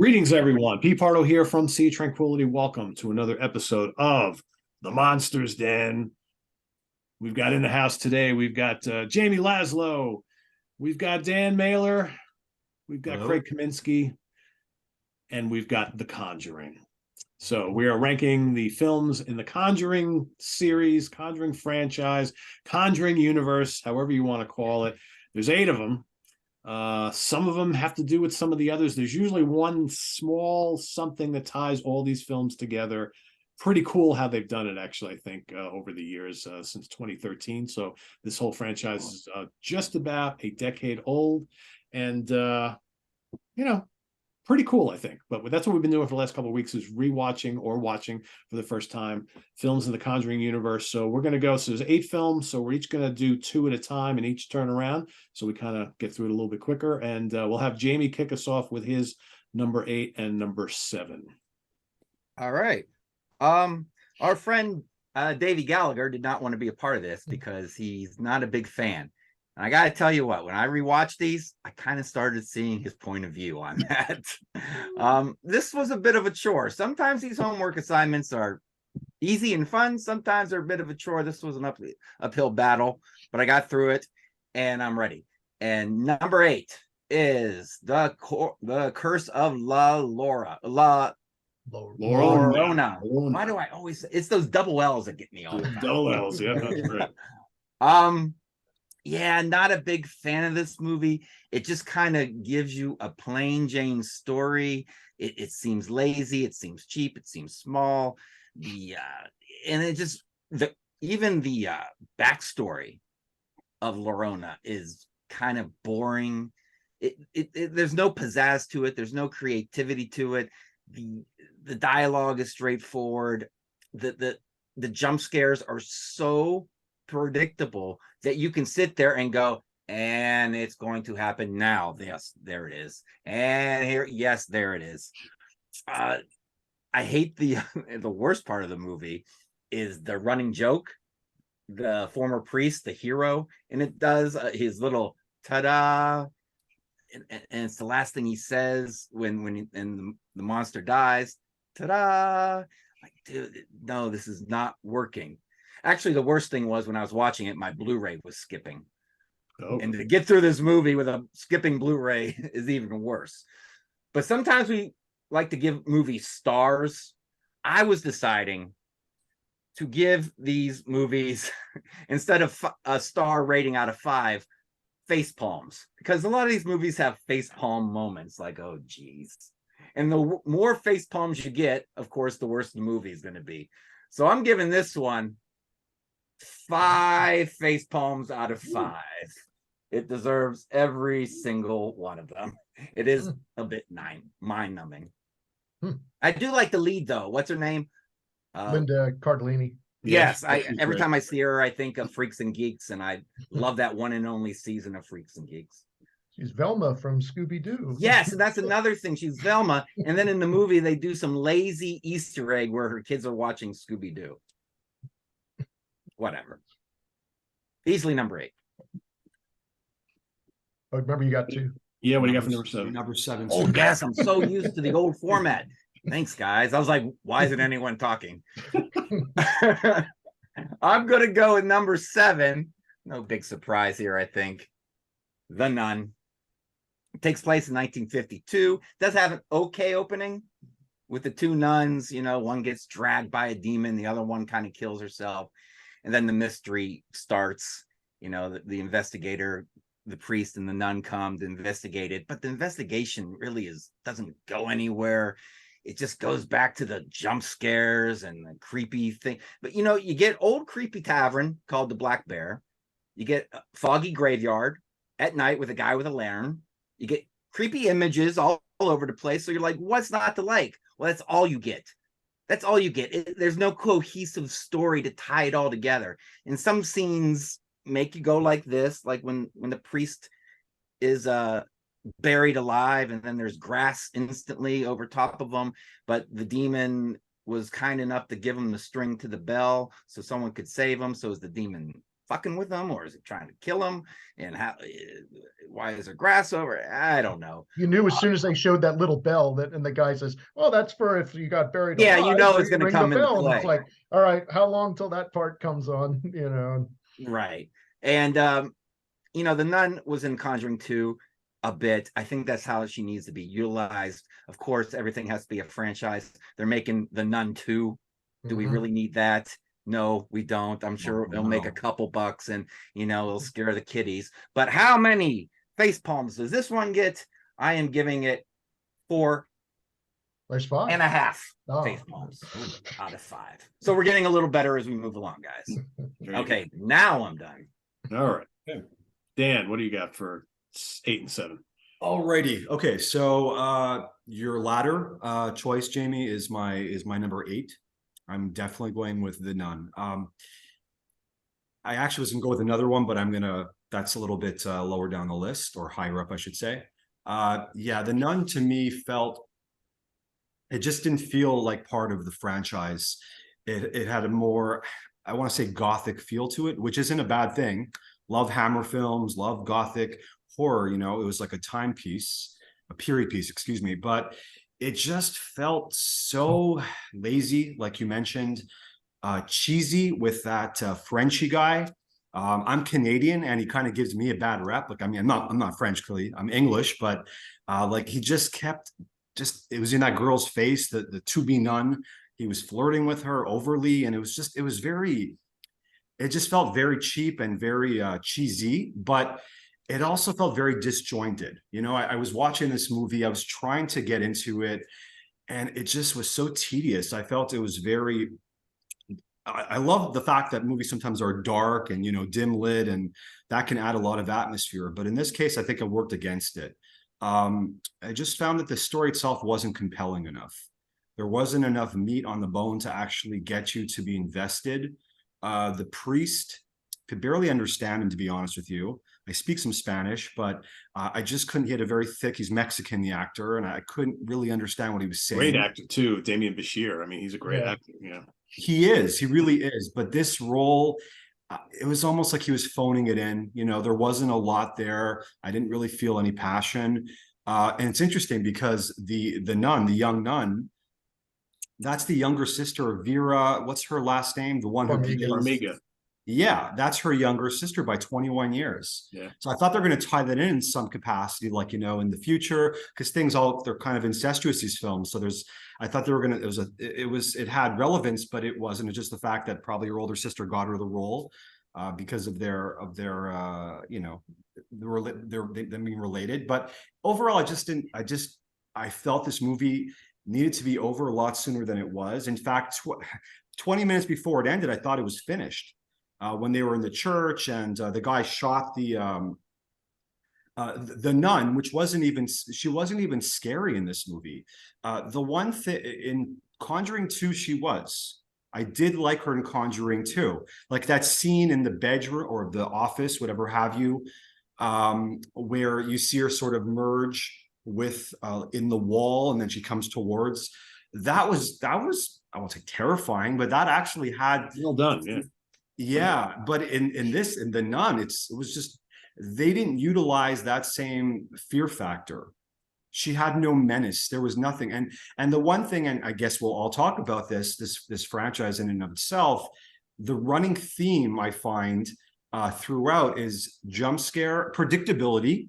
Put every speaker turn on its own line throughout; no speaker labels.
Greetings, everyone. Pete Pardo here from Sea Tranquility. Welcome to another episode of The Monster's Den. We've got in the house today, we've got Jamie Laszlo, we've got Dan Mailer, we've got Craig Kaminski, and we've got The Conjuring. So we are ranking the films in the Conjuring series, Conjuring franchise, Conjuring universe, however you want to call it. There's 8 of them. Some of them have to do with some of the others. There's usually one small something that ties all these films together. Pretty cool how they've done it, actually, I think, over the years, since 2013. So this whole franchise is just about a decade old. And, pretty cool, I think. But that's what we've been doing for the last couple of weeks, is rewatching or watching for the first time films in the Conjuring universe. So we're going to go. So there's 8 films. So we're each going to do 2 at a time in each turn around. So we kind of get through it a little bit quicker. And we'll have Jamie kick us off with his number 8 and number 7.
All right. Our friend Davey Gallagher did not want to be a part of this because he's not a big fan. And I got to tell you what, when I rewatched these, I kind of started seeing his point of view on that. This was a bit of a chore. Sometimes these homework assignments are easy and fun. Sometimes they're a bit of a chore. This was an uphill battle, but I got through it and I'm ready. And number 8 is the Curse of Llorona. Why do I always? It's those double L's that get me all the time.
Double L's, yeah, that's right.
Yeah, not a big fan of this movie. It just kind of gives you a plain Jane story. It seems lazy. It seems cheap. It seems small. And it just even the backstory of Llorona is kind of boring. There's no pizzazz to it. There's no creativity to it. The dialogue is straightforward. The jump scares are so predictable that you can sit there and go, and it's going to happen now. Yes, there it is. And here, yes, there it is. I hate the worst part of the movie is the running joke. The former priest, the hero, and it does his little ta-da, and it's the last thing he says when the monster dies. Ta-da! Like, dude, no, this is not working. Actually, the worst thing was when I was watching it, my Blu-ray was skipping. And to get through this movie with a skipping Blu-ray is even worse. But sometimes we like to give movies stars. I was deciding to give these movies, instead of a star rating out of 5, face palms. Because a lot of these movies have face palm moments, like, oh, geez. And the more face palms you get, of course, the worse the movie is going to be. So I'm giving this one 5 face palms out of 5. It deserves every single one of them. It is a bit mind-numbing. I do like the lead, though. What's her name?
Linda Cardellini.
Yes, every time I see her, I think of Freaks and Geeks, and I love that one and only season of Freaks and Geeks.
She's Velma from Scooby-Doo.
Yes, and that's another thing. She's Velma, and then in the movie, they do some lazy Easter egg where her kids are watching Scooby-Doo. Whatever. Easily number 8.
Oh, remember you got 2.
Yeah, what do you got for number 7?
Number 7.
Oh, yes, I'm so used to the old format. Thanks, guys. I was like, why isn't anyone talking? I'm going to go with number 7. No big surprise here, I think. The Nun. It takes place in 1952. Does have an okay opening with the 2 nuns. You know, one gets dragged by a demon. The other one kind of kills herself. And then the mystery starts. You know, the investigator, the priest and the nun come to investigate it. But the investigation really doesn't go anywhere. It just goes back to the jump scares and the creepy thing. But, you know, you get Old Creepy Tavern called the Black Bear. You get Foggy Graveyard at night with a guy with a lantern. You get creepy images all over the place. So you're like, what's not to like? Well, that's all you get. That's all you get. There's no cohesive story to tie it all together. And some scenes make you go like this, like when the priest is buried alive and then there's grass instantly over top of them, but the demon was kind enough to give him the string to the bell so someone could save him. So as the demon fucking with him, or is it trying to kill him? And how? Why is there grass over? I don't know.
You knew as soon as they showed that little bell that, and the guy says, "Well, that's for if you got buried
Yeah,
alive,
you know it's going to
ring the
come into
bell." And it's
play.
like, all right, how long till that part comes on?
Right. And the nun was in Conjuring 2 a bit. I think that's how she needs to be utilized. Of course, everything has to be a franchise. They're making the Nun 2. Do we really need that? No, we don't. I'm sure it'll make a couple bucks and it'll scare the kiddies. But how many face palms does this one get? I am giving it 4
There's 5
and a half face palms out of 5. So we're getting a little better as we move along, guys. Okay, now I'm done.
All right. Okay. Dan, what do you got for 8 and 7?
Alrighty. Okay, so your latter choice, Jamie, is my number 8. I'm definitely going with The Nun. I actually was gonna go with another one, but that's a little bit lower down the list, or higher up, I should say. Yeah, The Nun to me it just didn't feel like part of the franchise. It had a more, I want to say, gothic feel to it, which isn't a bad thing. Love Hammer films, love gothic horror. It was like a timepiece, a period piece, excuse me. But it just felt so lazy, like you mentioned, cheesy with that Frenchy guy. I'm Canadian, and he kind of gives me a bad rep. Like, I mean, I'm not French, clearly. I'm English, but like he just kept it was in that girl's face, the to-be nun. He was flirting with her overly, and it just felt very cheap and very cheesy, but it also felt very disjointed. I was watching this movie, I was trying to get into it, and it just was so tedious. I felt it was very, I love the fact that movies sometimes are dark and, dim lit, and that can add a lot of atmosphere. But in this case, I think it worked against it. I just found that the story itself wasn't compelling enough. There wasn't enough meat on the bone to actually get you to be invested. The priest, could barely understand him, to be honest with you. I speak some Spanish, but I just couldn't. He had a very thick, he's Mexican, the actor, and I couldn't really understand what he was saying.
Great actor too, Damien Bashir. I mean, he's a great actor. Yeah,
he is. He really is. But this role, it was almost like he was phoning it in. There wasn't a lot there. I didn't really feel any passion. And it's interesting because the nun, the young nun, that's the younger sister of Vera. What's her last name? The one who
Farmiga.
Yeah, that's her younger sister by 21 years.
Yeah.
So I thought they're going to tie that in some capacity, like, in the future, because they're kind of incestuous, these films. So I thought they were going to, it had relevance, but it wasn't. It's just the fact that probably her older sister got her the role because of their them being related. But overall, I felt this movie needed to be over a lot sooner than it was. In fact, 20 minutes before it ended, I thought it was finished. When they were in the church, and the guy shot the nun, which wasn't even scary in this movie. The one thing in Conjuring 2, I did like her in Conjuring 2, like that scene in the bedroom or the office, whatever have you, where you see her sort of merge with in the wall, and then she comes towards. That was I won't say terrifying, but that actually had
well done. Yeah.
Yeah, but in The Nun, it was just, they didn't utilize that same fear factor. She had no menace. There was nothing. And the one thing, and I guess we'll all talk about this franchise in and of itself, the running theme I find throughout is jump scare, predictability,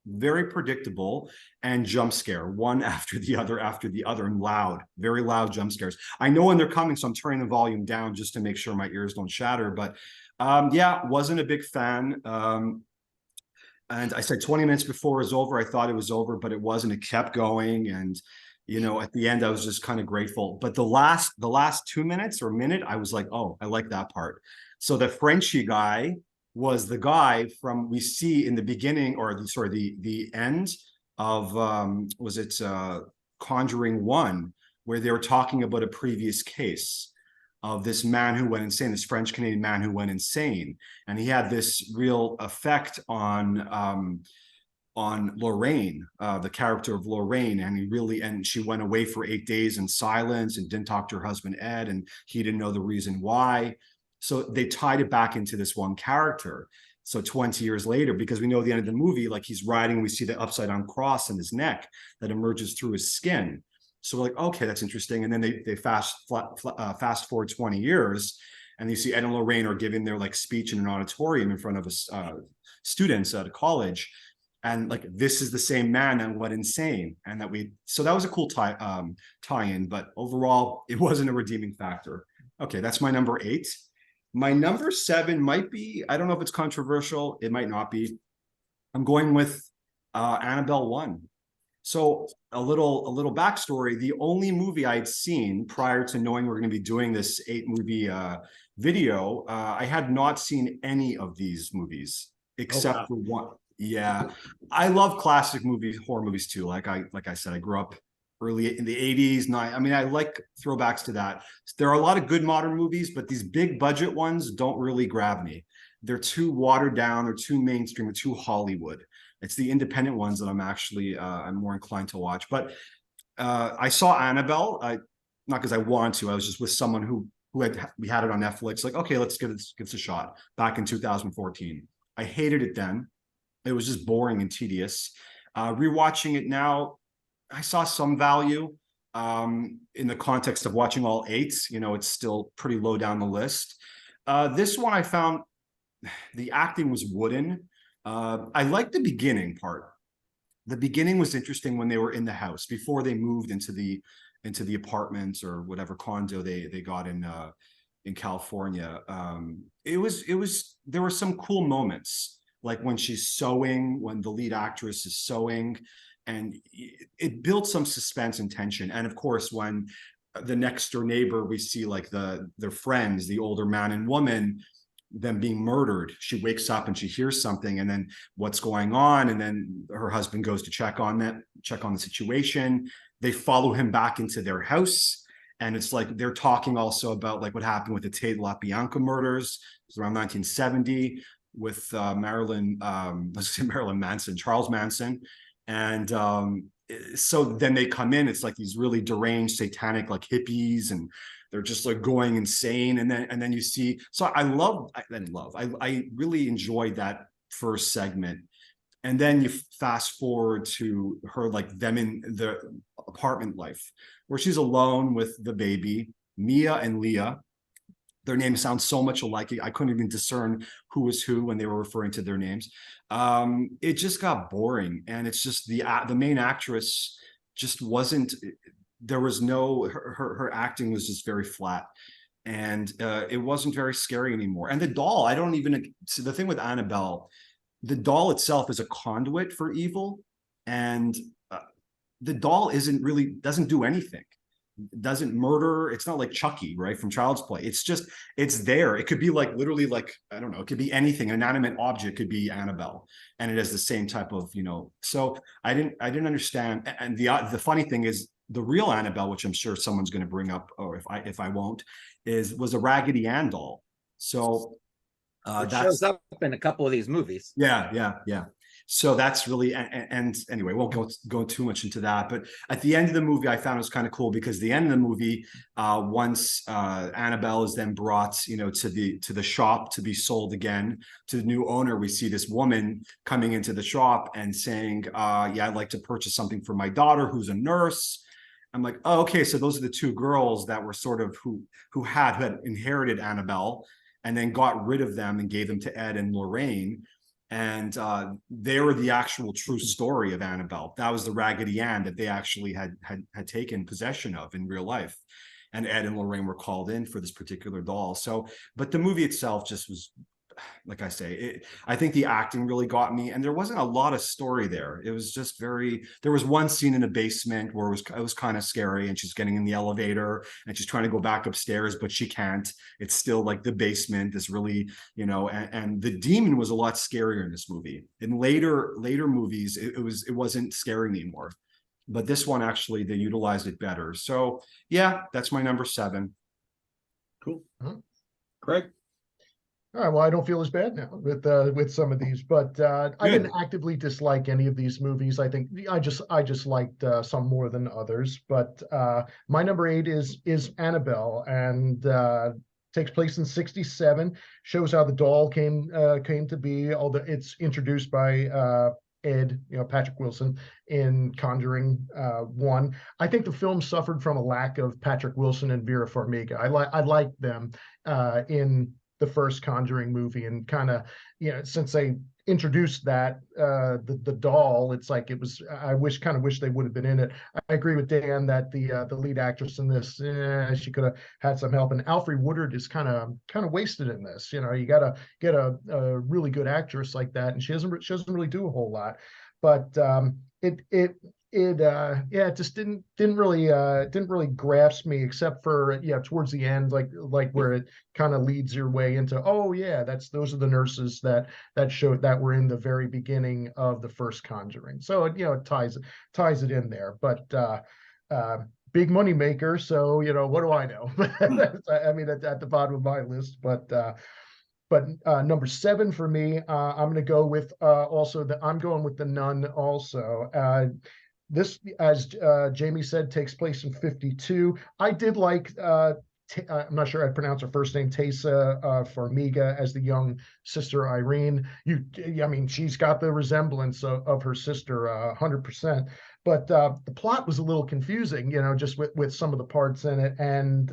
very predictable, and jump scare, one after the other, and loud, very loud jump scares. I know when they're coming, so I'm turning the volume down just to make sure my ears don't shatter. But yeah, wasn't a big fan. And I said 20 minutes before it was over, I thought it was over, but it wasn't. It kept going, and at the end, I was just kind of grateful. But the last 2 minutes or minute, I was like, oh, I like that part. So the Frenchy guy was the guy from, we see in the beginning, or the end of was it Conjuring 1, where they were talking about a previous case of this man who went insane, this French Canadian man who went insane, and he had this real effect on Lorraine, the character of Lorraine, and she went away for 8 days in silence and didn't talk to her husband Ed, and he didn't know the reason why. So they tied it back into this one character. So 20 years later, because we know at the end of the movie, like he's riding, we see the upside down cross in his neck that emerges through his skin. So we're like, okay, that's interesting. And then they fast forward 20 years, and you see Ed and Lorraine are giving their like speech in an auditorium in front of students at a college, and like this is the same man that went insane, and so that was a cool tie-in, but overall it wasn't a redeeming factor. Okay, that's my number 8. My number 7 might be, I don't know if it's controversial, it might not be. I'm going with Annabelle 1. So a little backstory. The only movie I'd seen prior to knowing we're going to be doing this 8-movie video, I had not seen any of these movies except for one. Yeah, I love classic movies, horror movies too. Like I said, I grew up early in the 80s. I mean, I like throwbacks to that. There are a lot of good modern movies, but these big budget ones don't really grab me. They're too watered down, they're too mainstream, they're too Hollywood. It's the independent ones that I'm actually I'm more inclined to watch. But I saw Annabelle, not because I wanted to. I was just with someone who we had it on Netflix. Like, okay, let's give this a shot. Back in 2014, I hated it then. It was just boring and tedious. Rewatching it now, I saw some value in the context of watching all 8. You know, it's still pretty low down the list. This one I found the acting was wooden. I liked the beginning part. The beginning was interesting when they were in the house before they moved into the apartments or whatever condo they got in California. There were some cool moments, like when she's sewing, when the lead actress is sewing, and it built some suspense and tension. And of course, when the next door neighbor, we see like their friends, the older man and woman, them being murdered. She wakes up and she hears something, and then what's going on, and then her husband goes to check on the situation. They follow him back into their house, and it's like they're talking also about like what happened with the Tate LaBianca murders. It was around 1970 with Marilyn Manson, Charles Manson. And so then they come in, it's like these really deranged satanic like hippies, and they're just like going insane. And then you see, so I really enjoyed that first segment. And then you fast forward to her, like them in the apartment life where she's alone with the baby, Mia and Leah. Their names sound so much alike. I couldn't even discern who was who when they were referring to their names. It just got boring. And it's just the main actress just wasn't, there was no, her acting was just very flat. And it wasn't very scary anymore. And the doll, I don't even, see the thing with Annabelle, the doll itself is a conduit for evil. And the doll doesn't do anything. Doesn't murder. It's not like Chucky, right, from Child's Play. It's there. It could be like literally like, I don't know, it could be anything. An inanimate object could be Annabelle, and it has the same type of, so I didn't understand. And the funny thing is, the real Annabelle, which I'm sure someone's going to bring up, or if I won't, was a Raggedy Ann doll. So
that shows up in a couple of these movies.
Yeah. So that's really, and anyway, won't go too much into that. But at the end of the movie, I found it was kind of cool, because the end of the movie, once Annabelle is then brought, to the shop to be sold again to the new owner, we see this woman coming into the shop and saying, "Yeah, I'd like to purchase something for my daughter, who's a nurse." I'm like, oh, okay, so those are the two girls that were sort of who had inherited Annabelle, and then got rid of them and gave them to Ed and Lorraine. And they were the actual true story of Annabelle. That was the Raggedy Ann that they actually had taken possession of in real life. And Ed and Lorraine were called in for this particular doll. So, but the movie itself just was, like I say, I think the acting really got me, and there wasn't a lot of story there. It was just there was one scene in the basement where it was kind of scary, and she's getting in the elevator and she's trying to go back upstairs, but she can't. It's still like the basement, this really, and the demon was a lot scarier in this movie. In later movies, it wasn't scary anymore. But this one, actually, they utilized it better. So yeah, that's my number 7.
Cool. Craig?
All right, well, I don't feel as bad now with some of these, but I didn't actively dislike any of these movies. I think I just liked some more than others. But my number 8 is Annabelle, and takes place in 67, shows how the doll came to be, although it's introduced by Ed, Patrick Wilson in Conjuring 1. I think the film suffered from a lack of Patrick Wilson and Vera Farmiga. I like them in the first Conjuring movie, and kind of, since they introduced that the doll, it's like it was. I wish they would have been in it. I agree with Dan that the lead actress in this, she could have had some help. And Alfre Woodard is kind of wasted in this. You got to get a really good actress like that, and she doesn't really do a whole lot. But it just didn't really grasp me, except for towards the end, like where it kind of leads your way into, oh yeah, those are the nurses that were in the very beginning of the first Conjuring. So it ties it in there. But big money maker, so what do I know? I mean, at the bottom of my list. But number 7 for me, I'm going to go with I'm going with The Nun also. This, as Jamie said, takes place in 52. I did like, I'm not sure I'd pronounce her first name, Tessa Farmiga, as the young sister Irene. I mean, she's got the resemblance of her sister 100%. But the plot was a little confusing, just with some of the parts in it. And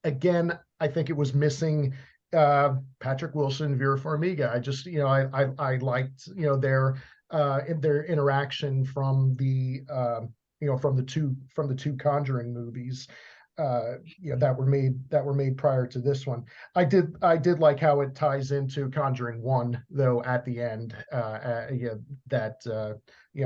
again, I think it was missing Patrick Wilson, Vera Farmiga. I just, I liked, their interaction from the from the two Conjuring movies that were made prior to this one. I did like how it ties into Conjuring 1, though, at the end,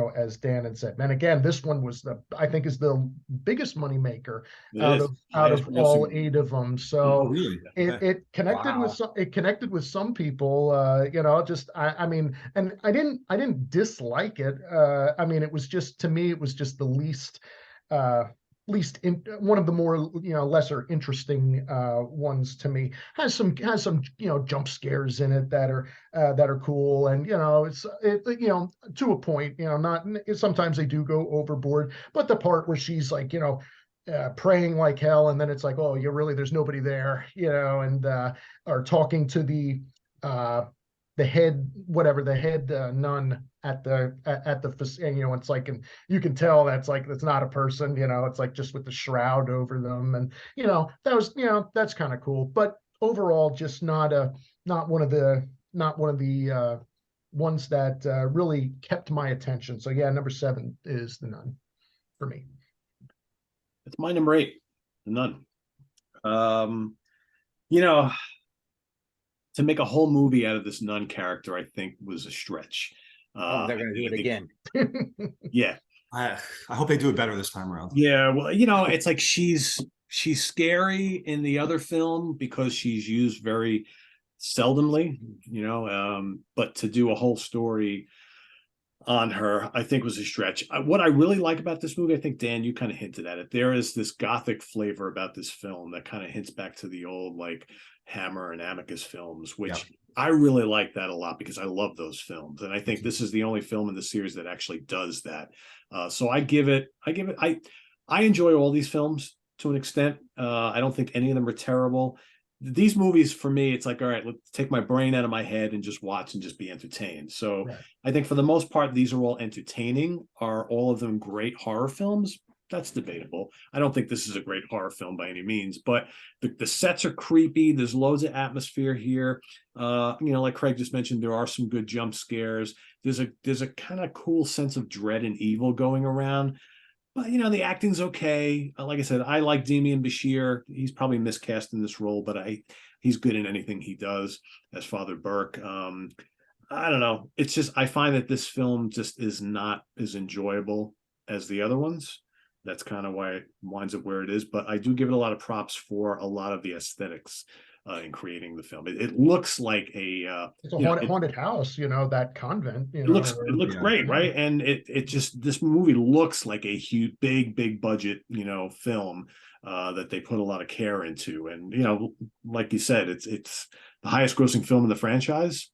as Dan had said. And again, this one was I think is the biggest money maker out of all 8 of them. So
really?
it connected with some people, I mean, and I didn't dislike it. I mean, it was just, to me, it was just the least one of the more lesser interesting ones to me. Has some jump scares in it that are cool, and it's to a point. Not sometimes they do go overboard, but the part where she's like praying like hell, and then it's like, oh, there's nobody there, and or talking to the head nun at the it's like, and you can tell that's not a person, it's like just with the shroud over them, and that's kind of cool. But overall, just not one of the ones that really kept my attention. So yeah, number 7 is The Nun for me.
It's my number 8, The Nun. To make a whole movie out of this nun character, I think, was a stretch.
They're going to do it again.
Yeah.
I hope they do it better this time around.
Yeah, well, it's like she's scary in the other film because she's used very seldomly, but to do a whole story on her, I think, was a stretch. What I really like about this movie, I think, Dan, you kind of hinted at it. There is this gothic flavor about this film that kind of hints back to the old like Hammer and Amicus films, which I really like that a lot because I love those films, and I think this is the only film in the series that actually does that. So I enjoy all these films to an extent. I don't think any of them are terrible. These movies, for me, it's like, all right, let's take my brain out of my head and just watch and just be entertained. So right. I think for the most part, these are all entertaining. Are all of them great horror films? That's debatable. I don't think this is a great horror film by any means, but the sets are creepy. There's loads of atmosphere here. Like Craig just mentioned, there are some good jump scares. There's a kind of cool sense of dread and evil going around. But the acting's okay. Like I said, I like Demian Bashir. He's probably miscast in this role, but he's good in anything he does as Father Burke. I don't know. It's just, I find that this film just is not as enjoyable as the other ones. That's kind of why it winds up where it is. But I do give it a lot of props for a lot of the aesthetics in creating the film. It looks like it's
a haunted house, that convent.
It looks great, right? And it just, this movie looks like a huge, big budget, film that they put a lot of care into. And like you said, it's the highest grossing film in the franchise.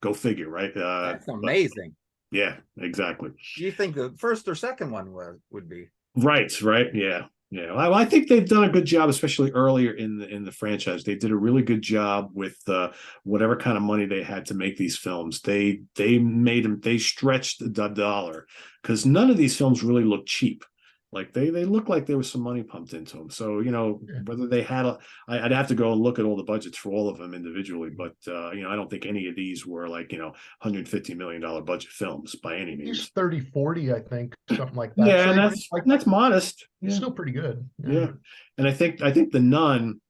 Go figure, right?
That's amazing.
Yeah, exactly.
Do you think the first or second one would be?
Right, yeah. Yeah, I think they've done a good job, especially earlier in the franchise. They did a really good job with whatever kind of money they had to make these films. They stretched the dollar because none of these films really look cheap. Like they look like there was some money pumped into them. So
Yeah.
whether they had I'd have to go and look at all the budgets for all of them individually. But I don't think any of these were like $150 million budget films by any
He's
means.
30, 40, I think, something like that.
Yeah,
So
and
they
that's
like
that's modest.
it's
Yeah.
still pretty good.
Yeah. And I think The Nun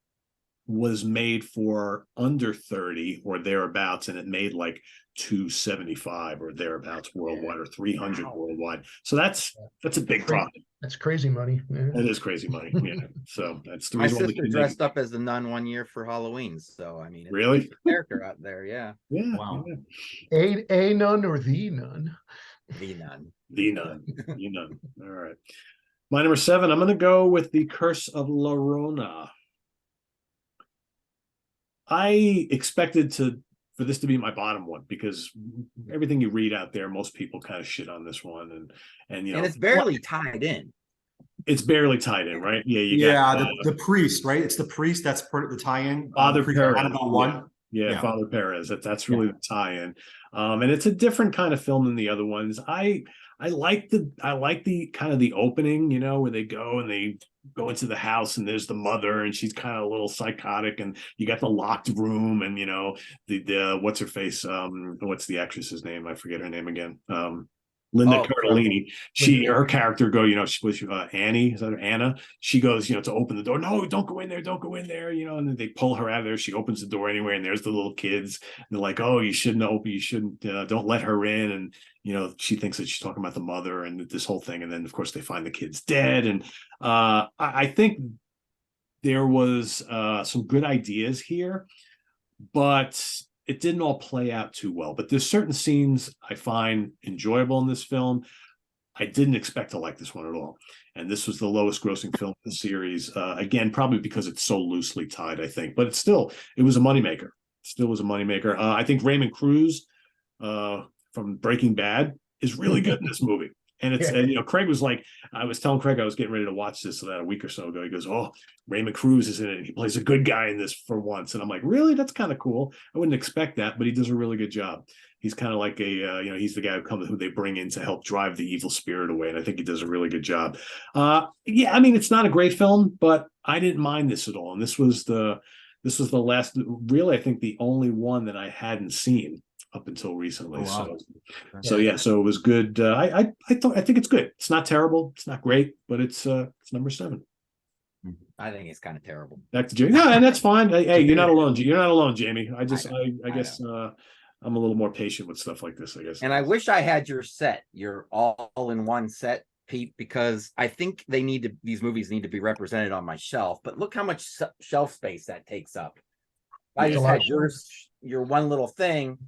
was made for under 30 or thereabouts, and it made like 275 or thereabouts worldwide, or 300
Wow.
worldwide. So that's a big profit.
That's crazy money. Yeah.
That is crazy money. Yeah. So that's the
My
reason why they
sister
can make
dressed
it.
up as the nun one year for Halloween. So I mean, it's
Really?
a character out there. Yeah.
Yeah.
Wow.
Yeah.
A nun or the nun?
The nun.
The Nun. The Nun. All right. My number 7, I'm going to go with The Curse of La Llorona. I expected for this to be my bottom one because everything you read out there, most people kind of shit on this one, and
It's barely tied in.
it's barely tied in, right? Yeah, you
Yeah,
got
the priest, right? It's the priest that's part of the tie-in.
Father
The priest
Perez.
Annabelle 1.
Yeah,
Yeah.
Father Perez. That's really the tie-in, and it's a different kind of film than the other ones. I like the kind of the opening, where they go and they go into the house and there's the mother and she's kind of a little psychotic, and you got the locked room, and the what's her face, what's the actress's name? I forget her name again. Linda Cardellini. Her character she was Annie, is that her? Anna. She goes, to open the door. No, don't go in there. Don't go in there. And then they pull her out of there. She opens the door anyway, and there's the little kids. And they're like, oh, you shouldn't open. You shouldn't. Don't let her in. And she thinks that she's talking about the mother and this whole thing. And then of course they find the kids dead. And I think there was some good ideas here, but it didn't all play out too well. But there's certain scenes I find enjoyable in this film. I didn't expect to like this one at all. And this was the lowest grossing film in the series. Again, probably because it's so loosely tied, I think. But it was a moneymaker. Still was a moneymaker. I think Raymond Cruz from Breaking Bad is really good in this movie. And it's, Craig was like, I was telling Craig I was getting ready to watch this about a week or so ago. He goes, oh, Raymond Cruz is in it. He plays a good guy in this for once. And I'm like, really? That's kind of cool. I wouldn't expect that, but he does a really good job. He's kind of like he's the guy who they bring in to help drive the evil spirit away. And I think he does a really good job. It's not a great film, but I didn't mind this at all. And this was the last, really, I think the only one that I hadn't seen up until recently.
Oh, wow.
So it was good. I think it's good. It's not terrible. It's not great, but it's number 7.
I think it's kind of terrible.
Back to Jamie. No, and that's fine. Hey, you're not alone. You're not alone, Jamie. I guess I'm a little more patient with stuff like this, I guess.
And I wish I had your all-in-one set, Pete, because I think these movies need to be represented on my shelf. But look how much shelf space that takes up. I just had your one little thing,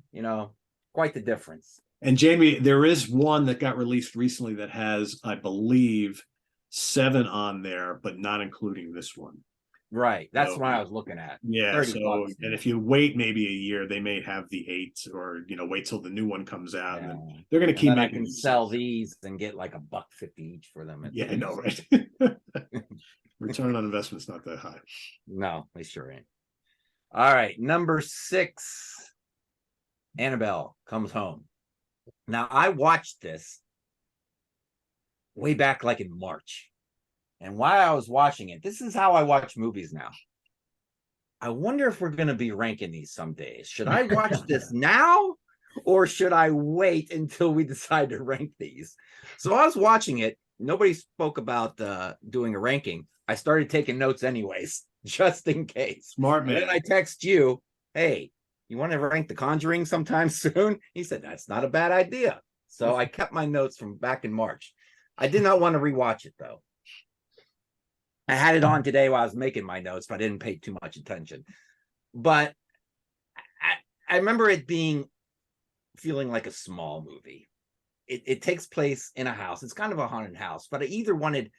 quite the difference.
And Jamie, there is one that got released recently that has, I believe, 7 on there, but not including this one.
Right. That's what I was looking at.
Yeah. So, and if you wait maybe a year, they may have the 8, or wait till the new one comes out. Yeah. And they're going to keep making.
I can sell these and get like $1.50 each for them.
Yeah, I know, right? Return on investment's not that high.
No, they sure ain't. All right, number 6, Annabelle Comes Home. Now, I watched this way back like in March. And while I was watching it, this is how I watch movies now. I wonder if we're going to be ranking these some days. Should I watch this now, or should I wait until we decide to rank these? So I was watching it. Nobody spoke about doing a ranking. I started taking notes anyways, just in case.
Smart man.
And then I text you, hey, you want to rank The Conjuring sometime soon? He said, that's not a bad idea. So I kept my notes from back in March. I did not want to rewatch it, though. I had it on today while I was making my notes, but I didn't pay too much attention. But I remember it feeling like a small movie. It takes place in a house. It's kind of a haunted house, but I either wanted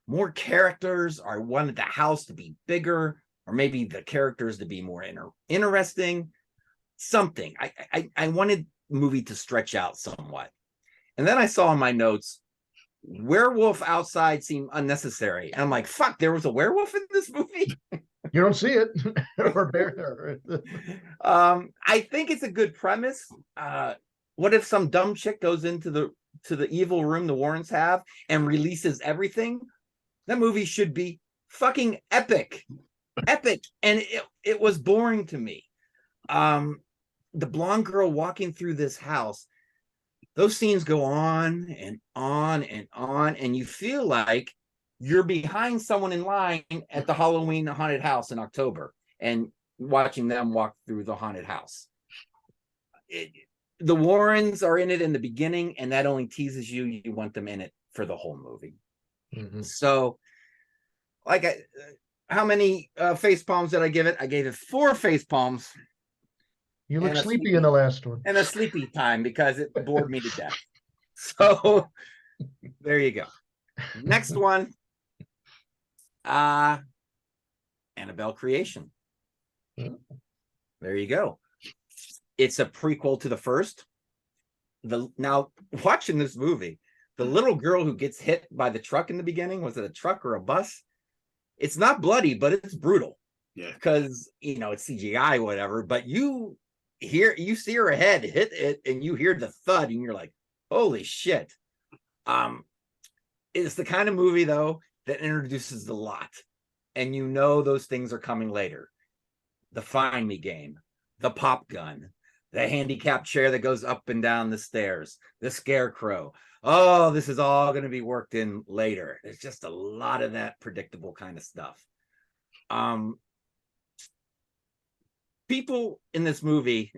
more characters, or I wanted the house to be bigger, or maybe the characters to be more interesting. Something. I wanted the movie to stretch out somewhat. And then I saw in my notes, werewolf outside seemed unnecessary. And I'm like, fuck, there was a werewolf in this movie.
You don't see it. Or bear.
I think it's a good premise. What if some dumb chick goes into the evil room the Warrens have and releases everything? That movie should be fucking epic. Epic. And it was boring to me. The blonde girl walking through this house, those scenes go on and on and on, and you feel like you're behind someone in line at the Halloween haunted house in October and watching them walk through the haunted house. The Warrens are in it in the beginning, and that only teases you. You want them in it for the whole movie. Mm-hmm. So, like, how many face palms did I give it? I gave it 4 face palms.
You look sleepy in the last one.
And a sleepy time because it bored me to death. So there you go. Next one. Annabelle Creation. There you go. It's a prequel to the first. Now, watching this movie, the little girl who gets hit by the truck in the beginning, was it a truck or a bus? It's not bloody, but it's brutal.
Yeah. Because,
it's CGI, whatever, but you see her head hit it and you hear the thud and you're like, holy shit. It's the kind of movie though that introduces a lot, and those things are coming later. The Find Me game, the pop gun, the handicap chair that goes up and down the stairs, the scarecrow. Oh, this is all going to be worked in later. There's just a lot of that predictable kind of stuff. People in this movie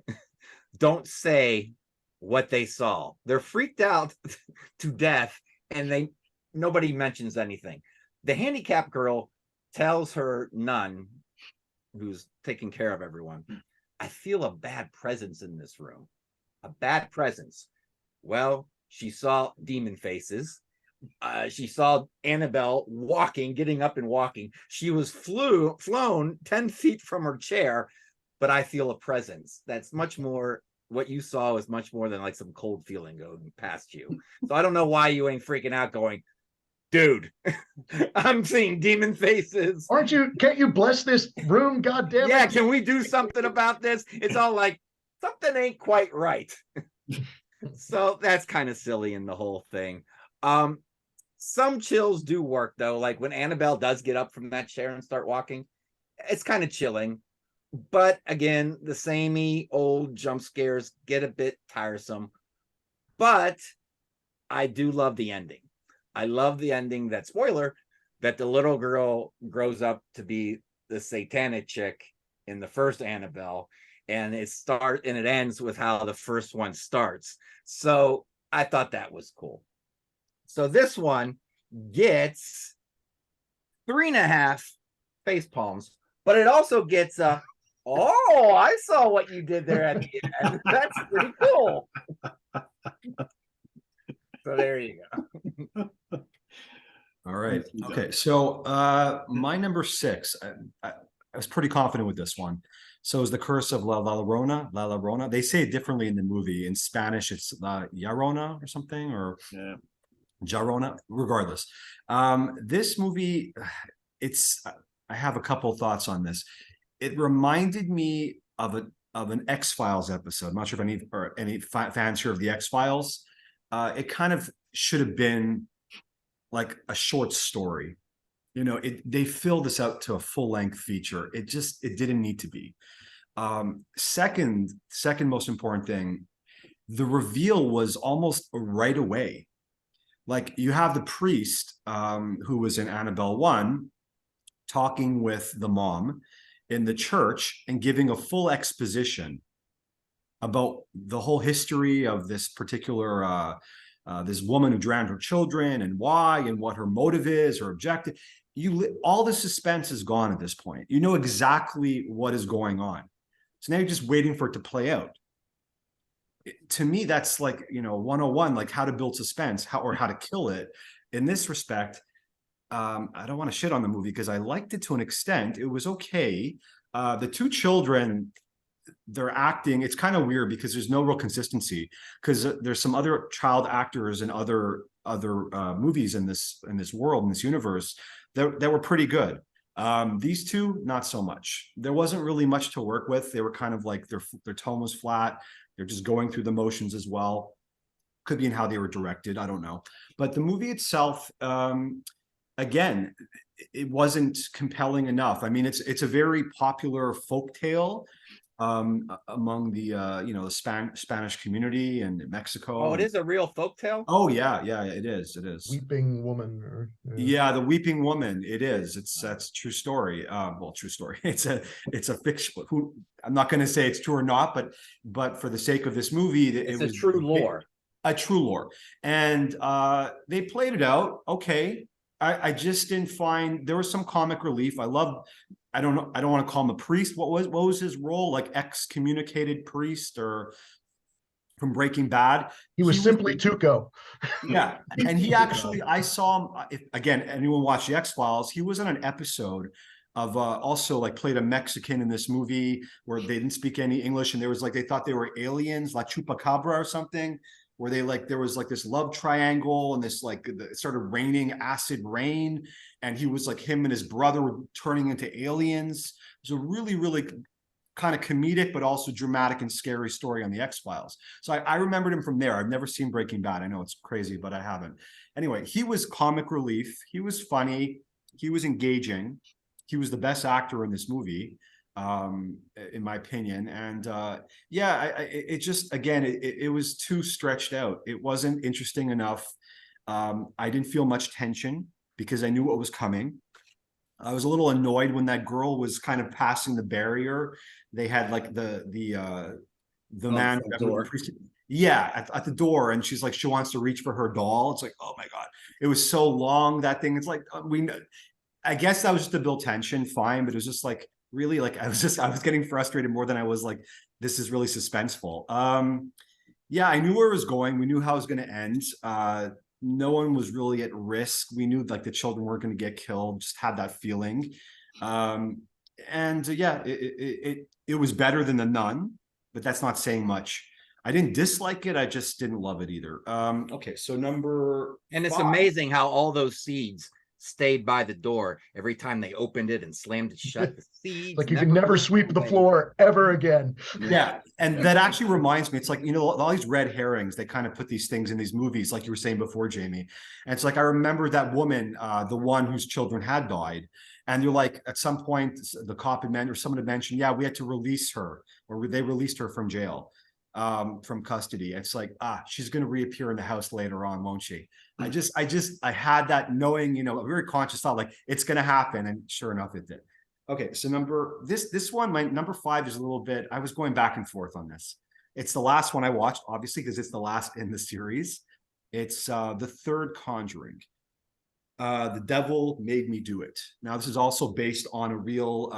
don't say what they saw. They're freaked out to death, and nobody mentions anything. The handicapped girl tells her nun, who's taking care of everyone, I feel a bad presence in this room. A bad presence. Well, she saw demon faces. She saw Annabelle getting up and walking. She was flown 10 feet from her chair. But I feel a presence. That's much more, what you saw is much more than like some cold feeling going past you. So I don't know why you ain't freaking out going, dude, I'm seeing demon faces.
Can't you bless this room, goddammit?
Yeah, can we do something about this? It's all like, something ain't quite right. So that's kind of silly in the whole thing. Some chills do work though. Like when Annabelle does get up from that chair and start walking, it's kind of chilling. But again, the samey old jump scares get a bit tiresome. But I do love the ending. I love the ending, that spoiler, that the little girl grows up to be the satanic chick in the first Annabelle. And it ends with how the first one starts. So I thought that was cool. So this one gets 3.5 face palms, but it also gets oh, I saw what you did there at the end. That's pretty cool. So there you go.
All right. Okay. So my number 6, I was pretty confident with this one. So is The Curse of La Llorona. They say it differently in the movie. In Spanish, it's La Llorona or something, or Jarona, regardless. This movie, I have a couple thoughts on this. It reminded me of an X-Files episode. I'm not sure if any fans here of the X-Files. It kind of should have been like a short story. They filled this out to a full-length feature. It didn't need to be. Second most important thing, the reveal was almost right away. Like you have the priest who was in Annabelle 1 talking with the mom in the church and giving a full exposition about the whole history of this particular this woman who drowned her children and why and what her motive is, her objective. All the suspense is gone at this point. You know exactly what is going on. So now you're just waiting for it to play out. To me, that's like 101, like how to build suspense, how to kill it. In this respect, I don't want to shit on the movie because I liked it to an extent. It was okay. The 2 children, they're acting, it's kind of weird because there's no real consistency, because there's some other child actors and other other movies in this world, in this universe, that were pretty good. These two, not so much. There wasn't really much to work with. They were kind of like their tone was flat. They're just going through the motions as well. Could be in how they were directed. I don't know. But the movie itself, again, it wasn't compelling enough. I mean, it's a very popular folktale among the the Spanish community in Mexico.
Oh, it is a real folktale?
Oh yeah, it is.
Weeping Woman, or
Yeah, the Weeping Woman. It is. That's a true story. Well, true story. It's a fiction. I'm not going to say it's true or not, but for the sake of this movie,
It's
it was
a true lore.
A true lore, and they played it out okay. I just didn't find there was some comic relief. I don't know. I don't want to call him a priest. What was his role? Like excommunicated priest or from Breaking Bad?
he was simply Tuco.
Yeah, and he actually, I saw him again. Anyone watch the X-Files? He was on an episode of also like played a Mexican in this movie where they didn't speak any English, and there was like they thought they were aliens, like Chupacabra or something. Where they like there was like this love triangle and this like it started raining acid rain, and he was like him and his brother were turning into aliens. It was a really kind of comedic but also dramatic and scary story on the X-Files. So I remembered him from there. I've never seen Breaking Bad. I know it's crazy, but I haven't. Anyway, he was comic relief. He was funny. He was engaging. He was the best actor in this movie, in my opinion. And it just, again, it was too stretched out. It wasn't interesting enough. I didn't feel much tension because I knew what was coming. I was a little annoyed when that girl was kind of passing the barrier. They had like the man at the door, and she's like, she wants to reach for her doll. It's like, oh my God, it was so long, that thing. It's like, I guess that was just to build tension, fine, but it was just like really like I was getting frustrated more than I was like, this is really suspenseful. Yeah, I knew where it was going. We knew how it was going to end. No one was really at risk. We knew like the children weren't going to get killed. Just had that feeling. It was better than The Nun, but that's not saying much. I didn't dislike it. I just didn't love it either. Okay, so number
And it's
5.
amazing how all those seeds stayed by the door every time they opened it and slammed it shut. The seeds
Like you can never sweep the floor ever again.
Yeah, and that actually reminds me, it's like, all these red herrings, they kind of put these things in these movies, like you were saying before, Jamie. And it's like, I remember that woman, the one whose children had died. And you're like, at some point, the cop had mentioned, or someone had mentioned, yeah, we had to release her, or they released her from jail, from custody. It's like, she's going to reappear in the house later on, won't she? I had that knowing, a very conscious thought, like it's going to happen. And sure enough, it did. Okay, so this one, my number 5 is a little bit, I was going back and forth on this. It's the last one I watched, obviously, because it's the last in the series. It's the third Conjuring. The Devil Made Me Do It. Now, this is also based on a real,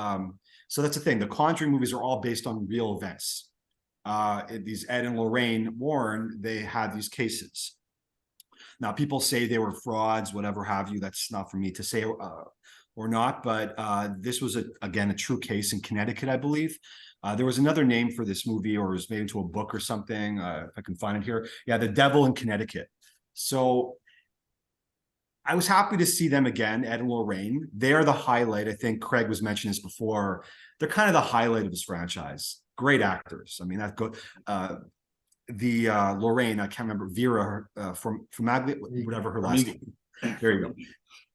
so that's the thing. The Conjuring movies are all based on real events. These Ed and Lorraine Warren, they had these cases. Now, people say they were frauds, whatever have you. That's not for me to say or not, but this was, again, a true case in Connecticut, I believe. There was another name for this movie, or it was made into a book or something, if I can find it here. Yeah, The Devil in Connecticut. So I was happy to see them again, Ed and Lorraine. They're the highlight. I think Craig was mentioning this before. They're kind of the highlight of this franchise. Great actors. I mean, that's good. Lorraine, I can't remember, Vera from whatever her last name. There you go.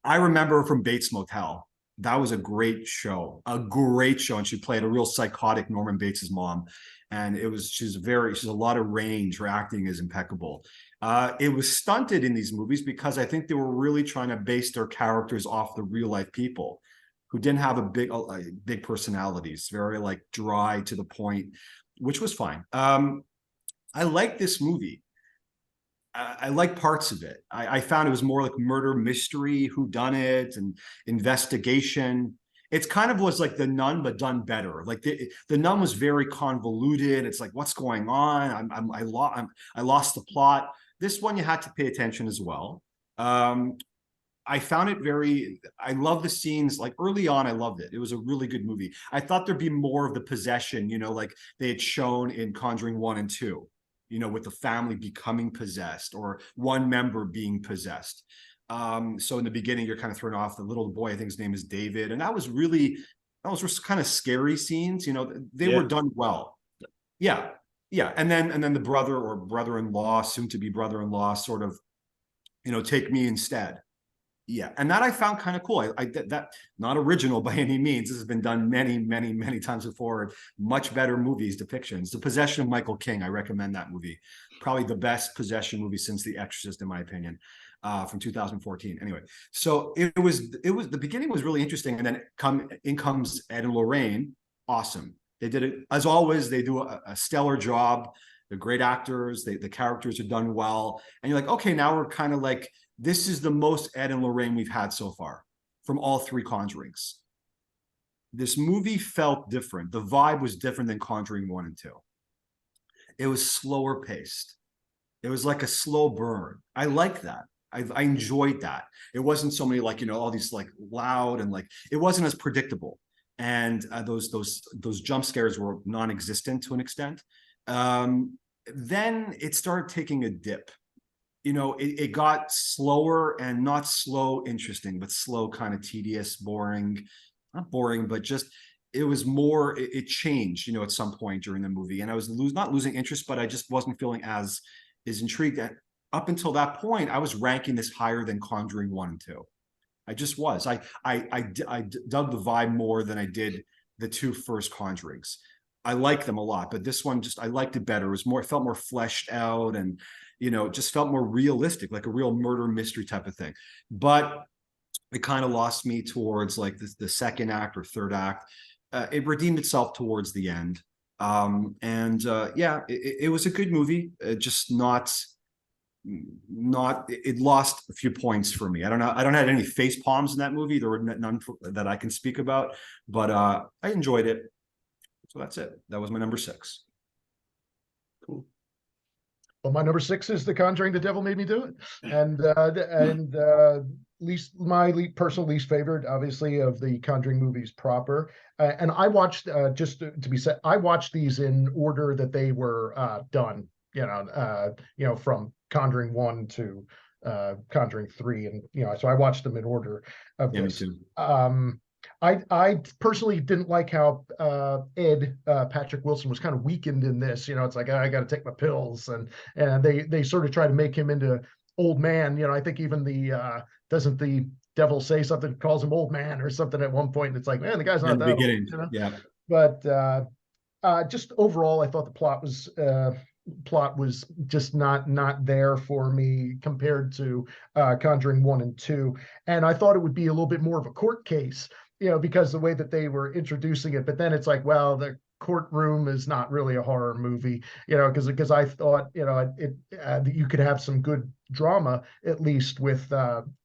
I remember her from Bates Motel. That was a great show, and she played a real psychotic Norman Bates's mom. And she's a lot of range. Her acting is impeccable. It was stunted in these movies because I think they were really trying to base their characters off the real life people who didn't have big personalities, very like dry to the point, which was fine. I like this movie. I like parts of it. I found it was more like murder mystery, whodunit, and investigation. It's kind of was like The Nun, but done better. Like the Nun was very convoluted. It's like, what's going on? I lost the plot. This one you had to pay attention as well. I found it I love the scenes. Like early on, I loved it. It was a really good movie. I thought there'd be more of the possession, like they had shown in Conjuring 1 and 2. with the family becoming possessed or one member being possessed. So in the beginning, you're kind of thrown off. The little boy, I think his name is David, and that was kind of scary scenes. They were done well. Yeah, and then the brother or brother-in-law, soon to be brother-in-law, sort of, take me instead. Yeah, and that I found kind of cool. That not original by any means. This has been done many, many, many times before. Much better movies, depictions. The Possession of Michael King. I recommend that movie. Probably the best possession movie since The Exorcist, in my opinion, from 2014. Anyway, so it was the beginning was really interesting, and then in comes Ed and Lorraine. Awesome. They did it as always. They do a stellar job. They're great actors. The characters are done well, and you're like, okay, now we're kind of like, this is the most Ed and Lorraine we've had so far from all three Conjurings. This movie felt different. The vibe was different than Conjuring 1 and 2. It was slower paced. It was like a slow burn. I like that. I enjoyed that. It wasn't so many all these loud and it wasn't as predictable. And those jump scares were non-existent to an extent. Then it started taking a dip. It got slower, and not slow interesting, but slow, kind of tedious, boring. Not boring, but just it was more. It changed, at some point during the movie, and I was not losing interest, but I just wasn't feeling as intrigued. Up until that point, I was ranking this higher than Conjuring 1 and 2. I just was. I dug the vibe more than I did the two first Conjurings. I like them a lot, but this one I liked it better. It felt more fleshed out, and it just felt more realistic, like a real murder mystery type of thing. But it kind of lost me towards the second act or third act. It redeemed itself towards the end. It was a good movie. Just not it lost a few points for me. I don't have any face palms in that movie. There were none that I can speak about, but I enjoyed it. So that's it. That was my number 6.
Cool. Well, my number 6 is The Conjuring, The Devil Made Me Do It. And personal least favorite, obviously, of the Conjuring movies proper. And I watched, just to be said, I watched these in order that they were done, from Conjuring 1 to Conjuring 3. And, so I watched them in order of this.
Me too.
I personally didn't like how Ed Patrick Wilson was kind of weakened in this. It's like, I got to take my pills, and they sort of try to make him into old man. I think even doesn't the devil say something, calls him old man or something at one point? And it's like, man, the guy's not that old,
Yeah.
But just overall, I thought the plot was just not there for me compared to Conjuring 1 and 2. And I thought it would be a little bit more of a court case, because the way that they were introducing it. But then it's like, well, the courtroom is not really a horror movie, because I thought, you could have some good drama, at least with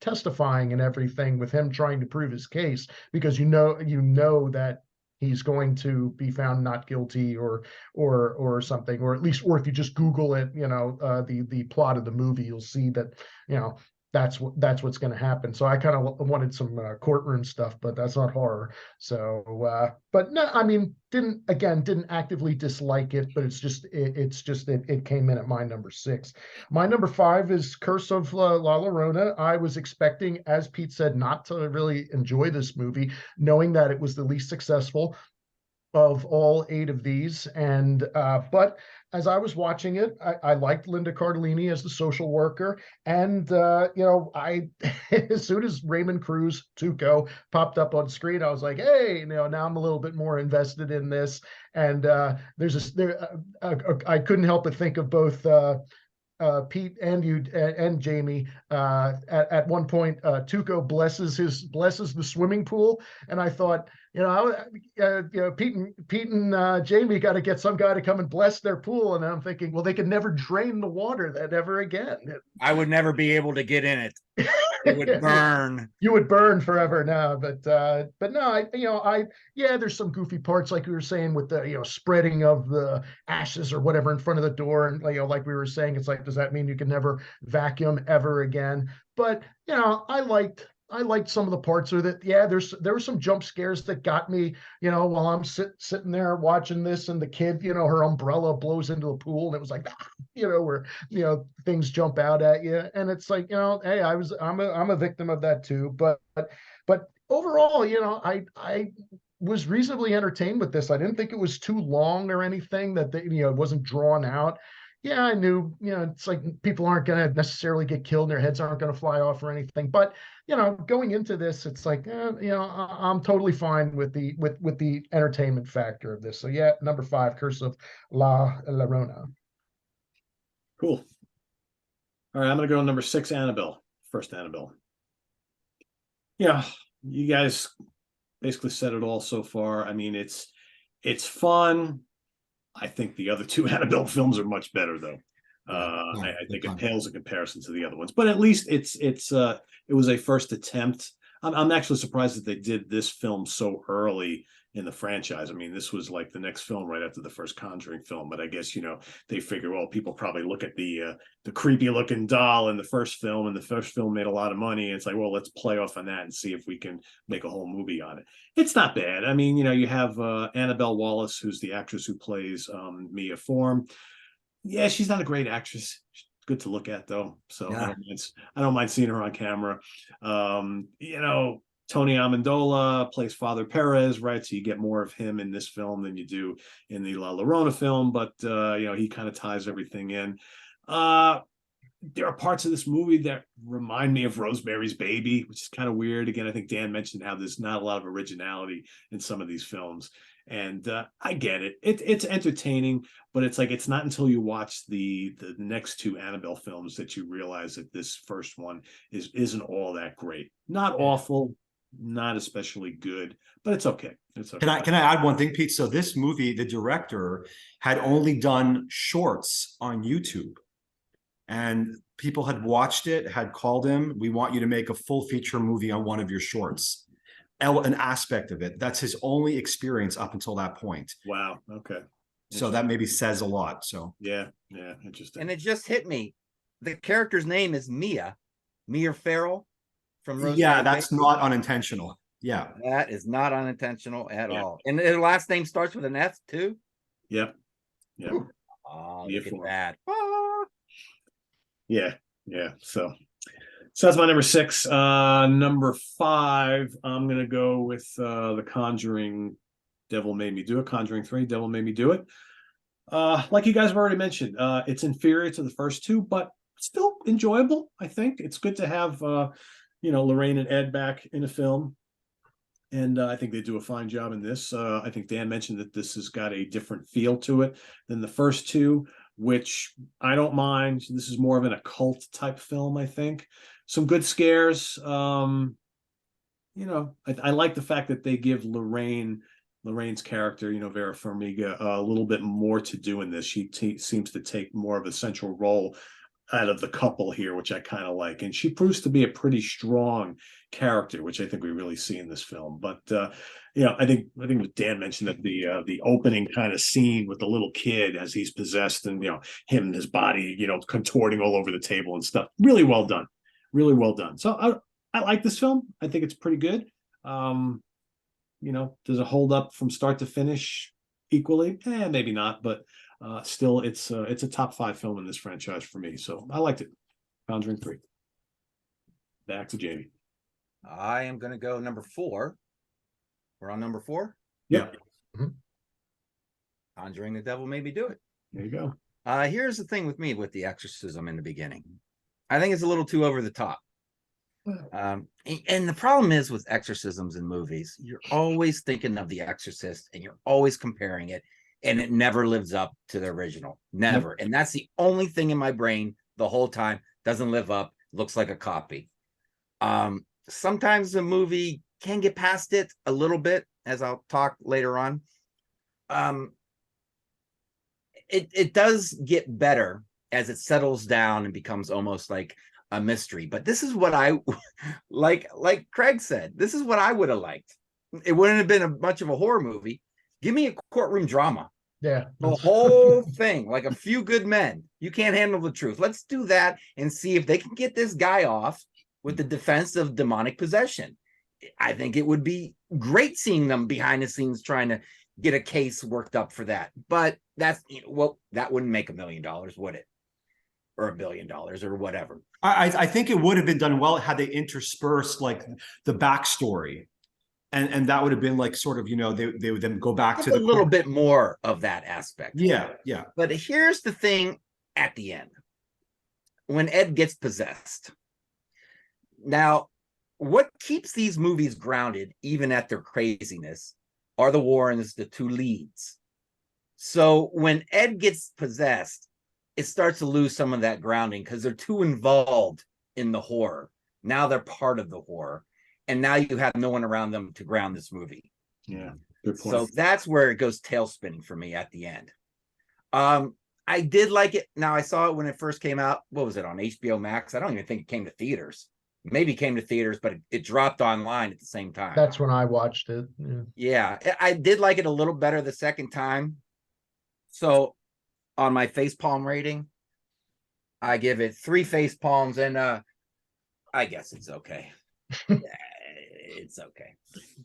testifying and everything, with him trying to prove his case, because you know that he's going to be found not guilty or something, or at least, or if you just Google it, the plot of the movie, you'll see that, that's what's going to happen. So I kind of wanted some courtroom stuff, but that's not horror. So, but no, I mean, didn't actively dislike it, but it came in at my number 6. My number 5 is Curse of La Llorona. I was expecting, as Pete said, not to really enjoy this movie, knowing that it was the least successful of all 8 of these. And but as I was watching it, I liked Linda Cardellini as the social worker. And I as soon as Raymond Cruz Tuco popped up on screen, I was like, hey, now I'm a little bit more invested in this. And I couldn't help but think of both Pete and you and Jamie. At one point, Tuco blesses the swimming pool, and I thought, Pete and Jamie got to get some guy to come and bless their pool, and I'm thinking, well, they could never drain the water that ever again.
I would never be able to get in it. It would burn.
You would burn forever now, but no, there's some goofy parts, like we were saying, with the spreading of the ashes or whatever in front of the door, and like we were saying, it's like, does that mean you can never vacuum ever again? But I liked I liked some of the parts of it. Yeah, there were some jump scares that got me, while I'm sitting there watching this, and the kid, her umbrella blows into the pool, and it was like, where things jump out at you, and it's like, hey, I'm a victim of that too. But overall, I was reasonably entertained with this. I didn't think it was too long or anything, that it wasn't drawn out. Yeah, I knew, it's like people aren't going to necessarily get killed and their heads aren't going to fly off or anything. But, going into this, it's like, I'm totally fine with the entertainment factor of this. So yeah, number 5, Curse of La Llorona.
Cool. All right, I'm going to go number 6, Annabelle. First Annabelle. Yeah, you guys basically said it all so far. I mean, it's fun. I think the other 2 Annabelle films are much better, though. I think it pales in comparison to the other ones, but at least it was a first attempt. I'm actually surprised that they did this film so early in the franchise. I mean, this was like the next film right after the first Conjuring film, but I guess they figure, well, people probably look at the creepy looking doll in the first film, and the first film made a lot of money. And it's like, well, let's play off on that and see if we can make a whole movie on it. It's not bad. I mean, you have Annabelle Wallis, who's the actress who plays Mia Form. Yeah, she's not a great actress. She's good to look at, though. So yeah. I don't mind seeing her on camera. Tony Amendola plays Father Perez, right? So you get more of him in this film than you do in the La Llorona film, but he kind of ties everything in. There are parts of this movie that remind me of Rosemary's Baby, which is kind of weird. Again, I think Dan mentioned how there's not a lot of originality in some of these films. And I get it. It's entertaining, but it's like, it's not until you watch the next 2 Annabelle films that you realize that this first one isn't all that great. Not awful, not especially good, but it's okay. It's okay.
Can I add one thing, Pete? So this movie, the director had only done shorts on YouTube, and people had watched it, had called him, we want you to make a full feature movie on one of your shorts. An aspect of it. That's his only experience up until that point.
Wow. Okay.
So that maybe says a lot. So
yeah, interesting.
And it just hit me. The character's name is Mia Farrow from Rosemary.
Yeah, that's not unintentional. Yeah,
that is not unintentional at all. And her last name starts with an F too.
Yep.
Oh, look at that.
Yeah. So that's my number 6. Number 5, I'm going to go with The Conjuring, Devil Made Me Do It. Conjuring 3, Devil Made Me Do It. Like you guys have already mentioned, it's inferior to the first 2, but still enjoyable, I think. It's good to have, Lorraine and Ed back in a film. And I think they do a fine job in this. I think Dan mentioned that this has got a different feel to it than the first 2, which I don't mind. This is more of an occult type film, I think. Some good scares. I like the fact that they give Lorraine's character, Vera Farmiga, a little bit more to do in this. She seems to take more of a central role out of the couple here, which I kind of like. And she proves to be a pretty strong character, which I think we really see in this film. But I think what Dan mentioned, that the opening kind of scene with the little kid as he's possessed, and him and his body, contorting all over the table and stuff. Really well done. Really well done. So I like this film. I think it's pretty good. Does it hold up from start to finish equally? Maybe not, but still, it's a top 5 film in this franchise for me. So I liked it. Conjuring 3. Back to Jamie.
I am going to go number 4. We're on number 4?
Yep.
Mm-hmm. Conjuring, the Devil Made Me Do It.
There you go.
Here's the thing with me with the exorcism in the beginning. I think it's a little too over the top. And the problem is with exorcisms in movies, you're always thinking of The Exorcist and you're always comparing it, and it never lives up to the original. Never. And that's the only thing in my brain the whole time. Doesn't live up, looks like a copy. Sometimes the movie can get past it a little bit, as I'll talk later on. It does get better as it settles down and becomes almost like a mystery. But this is what I like Craig said, this is what I would have liked. It wouldn't have been much of a horror movie. Give me a courtroom drama.
Yeah.
The whole thing, like A Few Good Men. You can't handle the truth. Let's do that and see if they can get this guy off with the defense of demonic possession. I think it would be great seeing them behind the scenes trying to get a case worked up for that. But that's, well, that wouldn't make $1 million, would it? Or $1 billion or whatever.
I think it would have been done well had they interspersed like the backstory. And that would have been like sort of, they would then go back to
a little bit more of that aspect.
Yeah.
But here's the thing at the end. When Ed gets possessed. Now, what keeps these movies grounded, even at their craziness, are the Warrens, the two leads. So when Ed gets possessed, it starts to lose some of that grounding because they're too involved in the horror. Now they're part of the horror. And now you have no one around them to ground this movie.
Yeah, good point.
So that's where it goes tail spinning for me at the end. I did like it. Now, I saw it when it first came out. What was it, on HBO Max? I don't even think it came to theaters. Maybe it came to theaters, but it dropped online at the same time.
That's when I watched it.
Yeah, I did like it a little better the second time. So on my facepalm rating, I give it 3 facepalms, and I guess it's okay. It's okay.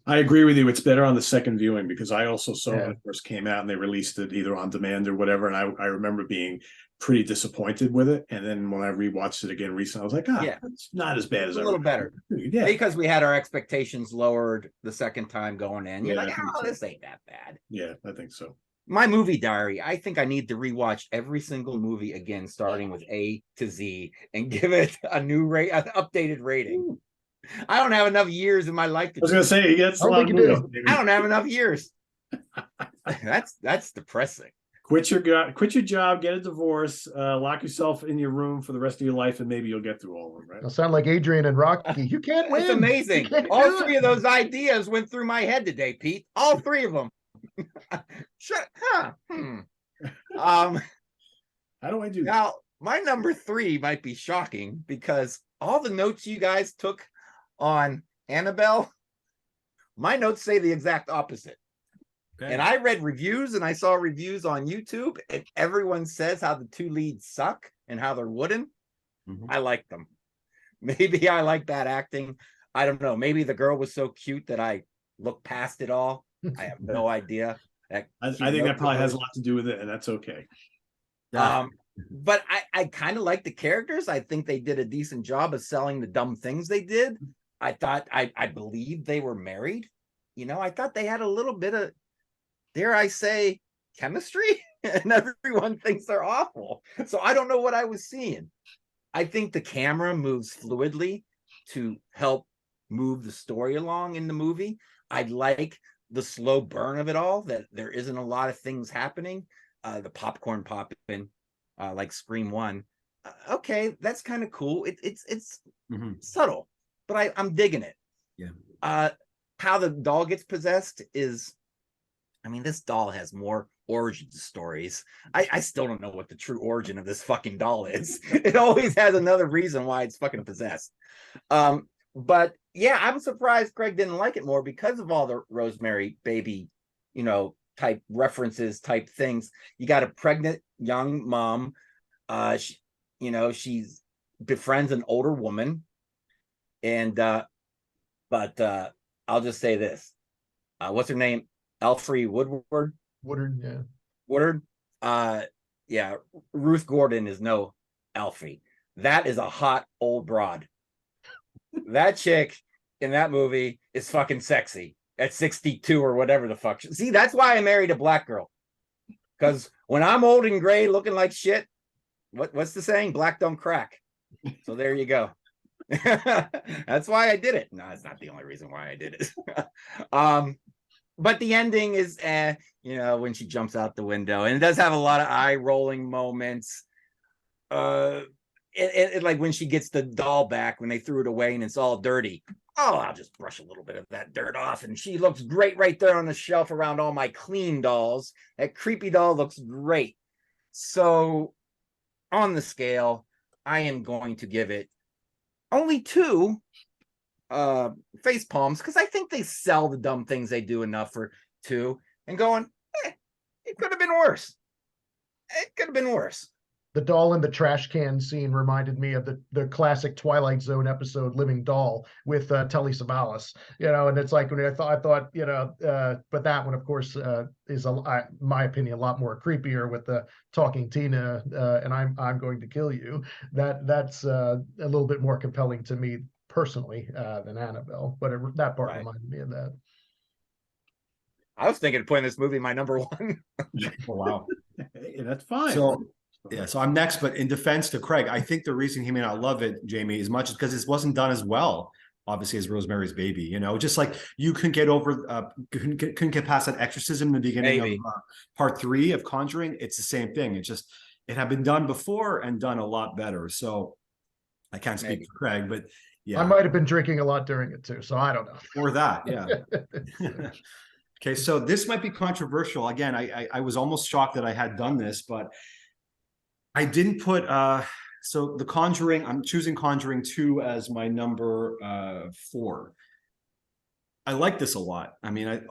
I agree with you. It's better on the second viewing because I also saw when it first came out and they released it either on demand or whatever. And I remember being pretty disappointed with it. And then when I rewatched it again recently, I was like, it's not as bad as
a little better.
Yeah.
Because we had our expectations lowered the second time going in. You're like, this ain't that bad.
Yeah, I think so.
My movie diary, I think I need to rewatch every single movie again, starting with A to Z, and give it an updated rating. Ooh. I don't have enough years in my life.
I was going to say, he gets a lot of movies.
I don't have enough years. That's depressing.
Quit your job, get a divorce, lock yourself in your room for the rest of your life, and maybe you'll get through all of them, right?
It'll sound like Adrian and Rocky. You can't win.
It's amazing. All 3 of those ideas went through my head today, Pete. All 3 of them. Shut. How
do I do that?
Now, my number 3 might be shocking because all the notes you guys took on Annabelle, my notes say the exact opposite. Okay. And I read reviews and I saw reviews on YouTube, and everyone says how the 2 leads suck and how they're wooden. Mm-hmm. I like them. Maybe I like bad acting. I don't know. Maybe the girl was so cute that I looked past it all. I have no idea.
I think that probably has a lot to do with it, and that's okay.
But I kind of like the characters. I think they did a decent job of selling the dumb things they did. I thought I believed they were married. I thought they had a little bit of, dare I say, chemistry, and everyone thinks they're awful. So I don't know what I was seeing. I think the camera moves fluidly to help move the story along in the movie. I like the slow burn of it all, that there isn't a lot of things happening. The popcorn popping, like Scream 1. Okay, that's kind of cool. It's subtle, but I'm digging it.
Yeah.
How the doll gets possessed is, this doll has more origin stories. I still don't know what the true origin of this fucking doll is. It always has another reason why it's fucking possessed. But yeah, I'm surprised Craig didn't like it more because of all the Rosemary Baby, type references, type things. You got a pregnant young mom. She's befriends an older woman. And, but I'll just say this. What's her name? Alfre Woodward?
Woodard, yeah.
Woodard? Yeah, Ruth Gordon is no Alfie. That is a hot old broad. That chick in that movie is fucking sexy at 62 or whatever the fuck. See, that's why I married a black girl. Because when I'm old and gray looking like shit, what's the saying? Black don't crack. So there you go. That's why I did it. No, it's not the only reason why I did it. But the ending is, when she jumps out the window, and it does have a lot of eye-rolling moments. It like when she gets the doll back, when they threw it away and it's all dirty. Oh, I'll just brush a little bit of that dirt off, and she looks great right there on the shelf around all my clean dolls. That creepy doll looks great. So, on the scale, I am going to give it only 2 face palms, because I think they sell the dumb things they do enough for 2, and going, it could have been worse. It could have been worse.
the doll in the trash can scene reminded me of the classic Twilight Zone episode Living Doll with Telly Savalas, and it's like, when I thought, but that one, of course, is my opinion, a lot more creepier with the talking Tina, and I'm going to kill you. That's a little bit more compelling to me personally than Annabelle, but that part reminded me of that.
I was thinking of putting this movie my number one.
Oh, wow.
Hey, that's fine.
So yeah, so I'm next, but in defense to Craig, I think the reason he may not love it, Jamie, as much as because it wasn't done as well, obviously, as Rosemary's Baby. Just like you couldn't get over, couldn't get past that exorcism in the beginning of part 3 of Conjuring. It's the same thing. It had been done before and done a lot better. So I can't speak for Craig, but yeah,
I might have been drinking a lot during it too, so I don't know.
Or that, yeah. Okay, so this might be controversial. Again, I was almost shocked that I had done this, but I didn't put so The Conjuring, I'm choosing Conjuring 2 as my number 4. I like this a lot. I mean,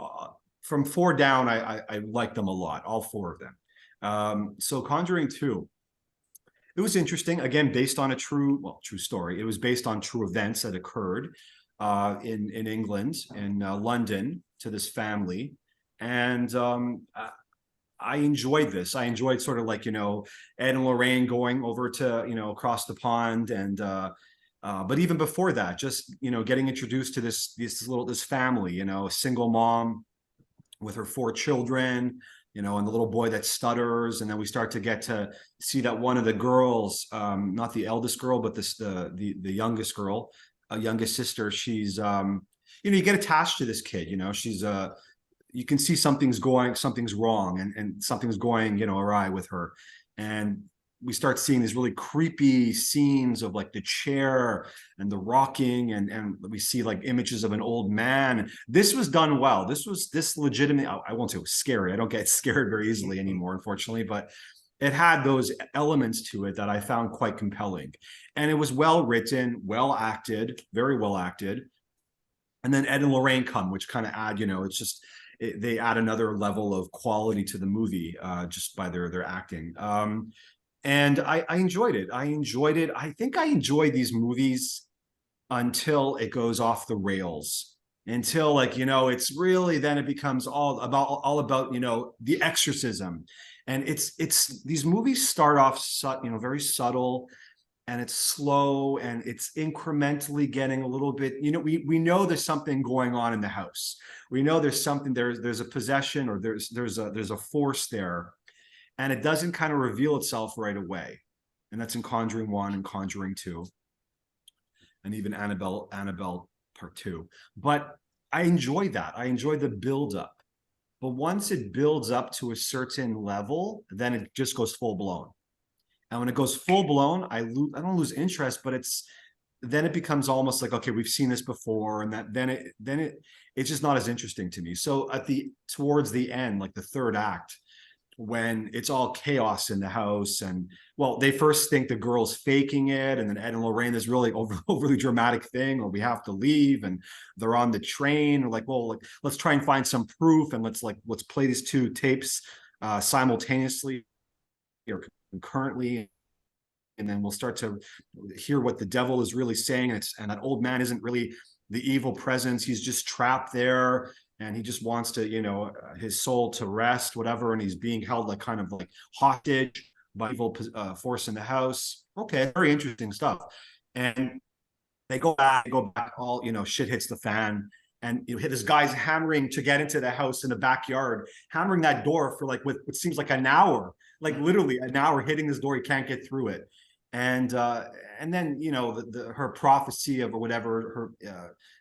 from 4 down, I like them a lot, all 4 of them. So Conjuring 2, it was interesting, again, based on a true story. It was based on true events that occurred in England, in London, to this family. And I enjoyed this. I enjoyed sort of like, Ed and Lorraine going over to, across the pond. And but even before that, just, getting introduced to this family, a single mom with her 4 children, and the little boy that stutters. And then we start to get to see that one of the girls, not the eldest girl, but the youngest girl, youngest sister, she's, you get attached to this kid, she's, you can see something's wrong and something's going, awry with her. And we start seeing these really creepy scenes of like the chair and the rocking, and we see like images of an old man. This was done well. This legitimate, I won't say it was scary. I don't get scared very easily anymore, unfortunately, but it had those elements to it that I found quite compelling. And it was well written, well acted, very well acted. And then Ed and Lorraine come, which kind of add, it's just, they add another level of quality to the movie just by their acting. And I enjoyed it. I think I enjoy these movies until it goes off the rails, until like, it's really, then it becomes all about, the exorcism. And it's these movies start off, very subtle, and it's slow, and it's incrementally getting a little bit, we know there's something going on in the house. We know there's something, there's a possession, or there's a force there, and it doesn't kind of reveal itself right away. And that's in Conjuring 1 and Conjuring 2, and even Annabelle Part 2. But I enjoy that. I enjoy the build-up. But once it builds up to a certain level, then it just goes full blown. And when it goes full blown, I don't lose interest, but then it becomes almost like, okay, we've seen this before, and it's just not as interesting to me. So towards the end, like the 3rd act, when it's all chaos in the house, and they first think the girl's faking it, and then Ed and Lorraine, this really overly dramatic thing, or we have to leave, and they're on the train, or like, let's try and find some proof, and let's play these 2 tapes simultaneously or concurrently, and then we'll start to hear what the devil is really saying, and that old man isn't really the evil presence. He's just trapped there, and he just wants to, his soul to rest, whatever, and he's being held like kind of like hostage by evil force in the house. Okay, very interesting stuff. And they go back, all, shit hits the fan, and this guy's hammering to get into the house in the backyard, hammering that door for like what seems like an hour, like literally an hour, hitting this door. He can't get through it. And then, her prophecy of whatever,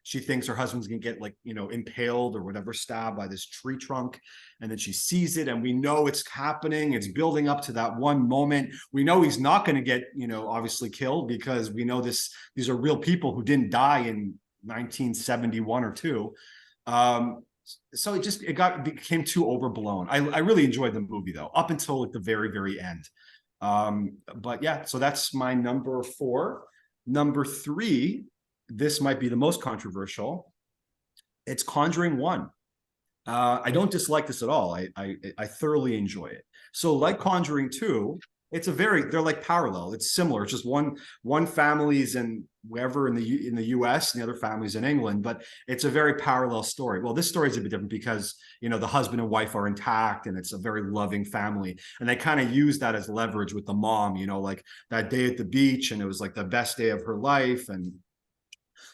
she thinks her husband's gonna get like, impaled or whatever, stabbed by this tree trunk. And then she sees it, and we know it's happening. It's building up to that one moment. We know he's not going to get, obviously killed, because we know these are real people who didn't die in 1971 or 2. So it became too overblown. I really enjoyed the movie though, up until like the very, very end. But yeah, so that's my number 4. Number 3, this might be the most controversial. It's Conjuring 1. I don't dislike this at all. I thoroughly enjoy it. So like Conjuring 2, they're like parallel. It's similar. It's just one family's in wherever in the US and the other family's in England, but it's a very parallel story. Well, this story is a bit different because, you know, the husband and wife are intact and it's a very loving family. And they kind of use that as leverage with the mom, you know, like that day at the beach, and it was like the best day of her life. And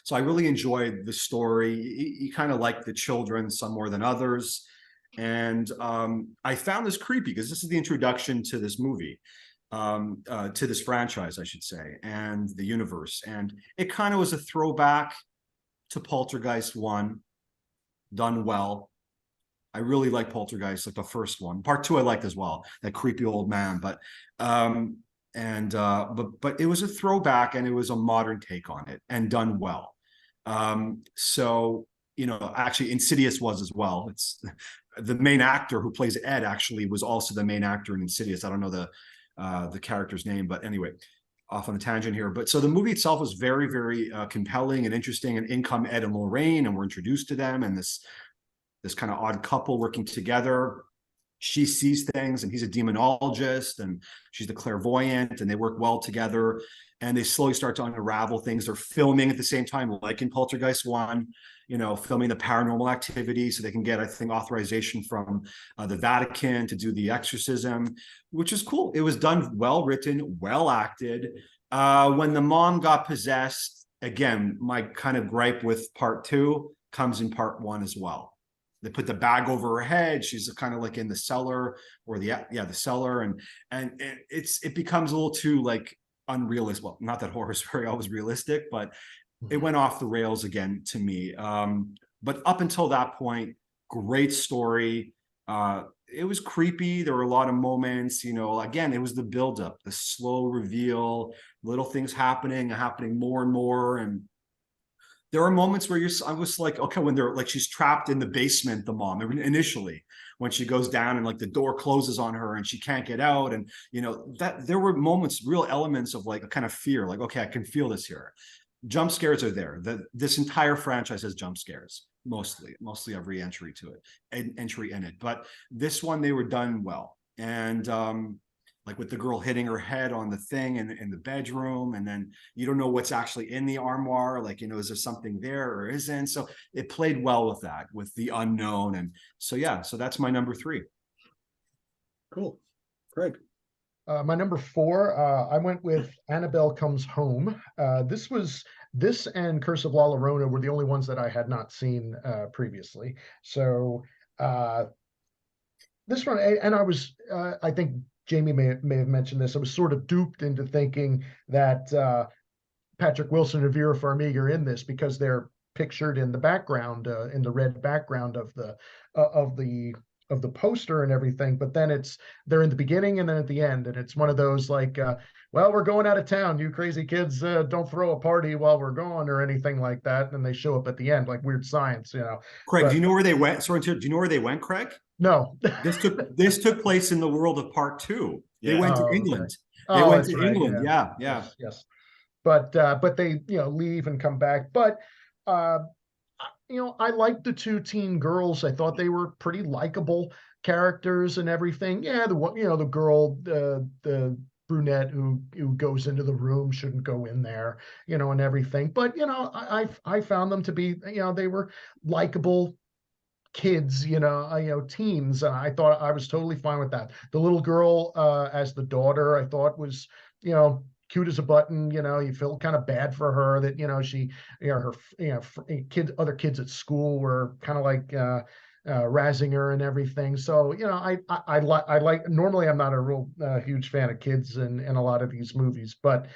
so I really enjoyed the story. You kind of like the children, some more than others. And I found this creepy because this is the introduction to this movie, to this franchise, I should say, and the universe. And it kind of was a throwback to Poltergeist 1, done well. I really like Poltergeist, like the first one. Part 2 I liked as well, that creepy old man. But it was a throwback, and it was a modern take on it, and done well. So, you know, actually Insidious was as well. It's the main actor who plays Ed actually was also the main actor in Insidious. I don't know the character's name, but anyway, off on a tangent here. But so the movie itself was very, very compelling and interesting. And in come Ed and Lorraine, and we're introduced to them and this kind of odd couple working together. She sees things, and he's a demonologist, and she's the clairvoyant, and they work well together. And they slowly start to unravel things. They're filming at the same time, like in Poltergeist 1, you know, filming the paranormal activity so they can get, I think, authorization from the Vatican to do the exorcism, which is cool. It was done, well written, well acted. When the mom got possessed, again, my kind of gripe with part 2 comes in part 1 as well. They put the bag over her head. She's kind of like in the cellar, or the cellar, and it becomes a little too like unrealistic. Well, not that horror is very always realistic, but it went off the rails again to me. But up until that point, great story. It was creepy. There were a lot of moments, you know, again, it was the buildup, the slow reveal, little things happening more and more. And there are moments where I was like, okay, when they're like, she's trapped in the basement, the mom, initially, when she goes down and like the door closes on her and she can't get out. And, you know, that there were moments, real elements of like a kind of fear, like, okay, I can feel this here. Jump scares are there. This entire franchise has jump scares, mostly every entry in it. But this one, they were done well. And, like with the girl hitting her head on the thing in the bedroom, and then you don't know what's actually in the armoire. Like, you know, is there something there or isn't? So it played well with that, with the unknown. And so, yeah, so that's my number 3.
Cool. Craig.
My number 4, I went with Annabelle Comes Home. This and Curse of La Llorona were the only ones that I had not seen previously. So this one, and I was, I think Jamie may have mentioned this, I was sort of duped into thinking that Patrick Wilson and Vera Farmiga are in this because they're pictured in the background, in the red background of the poster and everything. But then they're in the beginning and then at the end, and it's one of those like, well, we're going out of town, you crazy kids, don't throw a party while we're gone or anything like that. And they show up at the end like Weird Science, you know.
Craig, do you know where they went? Sorry, do you know where they went, Craig?
No.
This took place in the world of part 2. They went to England.
Okay.
They went to England. Yeah.
Yes. But they, you know, leave and come back. But you know, I liked the 2 teen girls. I thought they were pretty likable characters and everything. Yeah, the one, you know, the girl, the brunette who goes into the room shouldn't go in there, you know, and everything. But you know, I found them to be, you know, they were likable kids, you know, teens. I thought I was totally fine with that. The little girl as the daughter, I thought was, you know, cute as a button. You know, you feel kind of bad for her that, you know, she, you know, her other kids at school were kind of like razzing her and everything. So, you know, I like, normally I'm not a real huge fan of kids in a lot of these movies, but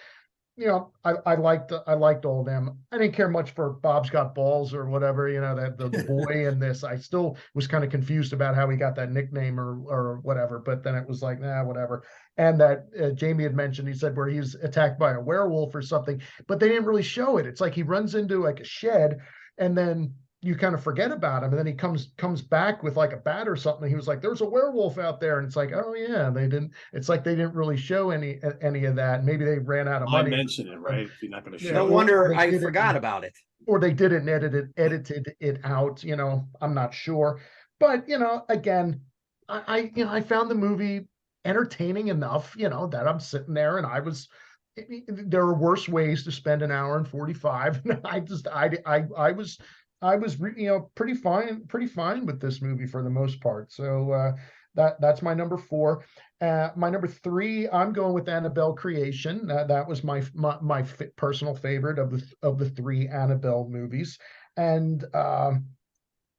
you know, I liked all of them. I didn't care much for Bob's Got Balls or whatever, you know, that the boy in this. I still was kind of confused about how he got that nickname or whatever, but then it was like, nah, whatever. And that Jamie had mentioned, he said where he's attacked by a werewolf or something, but they didn't really show it. It's like he runs into like a shed and then you kind of forget about him, and then he comes back with like a bat or something. He was like, "There's a werewolf out there," and it's like, "Oh yeah." They didn't. It's like they didn't really show any of that. Maybe they ran out of money.
I mentioned it, right? You're not going to show.
No wonder I forgot about it.
Or they didn't edited it out. You know, I'm not sure. But you know, again, I found the movie entertaining enough, that I'm sitting there and there are worse ways to spend an hour and 45. I was pretty fine with this movie for the most part. So that's my number 4. My number 3, I'm going with Annabelle Creation. That was my personal favorite of the 3 Annabelle movies. And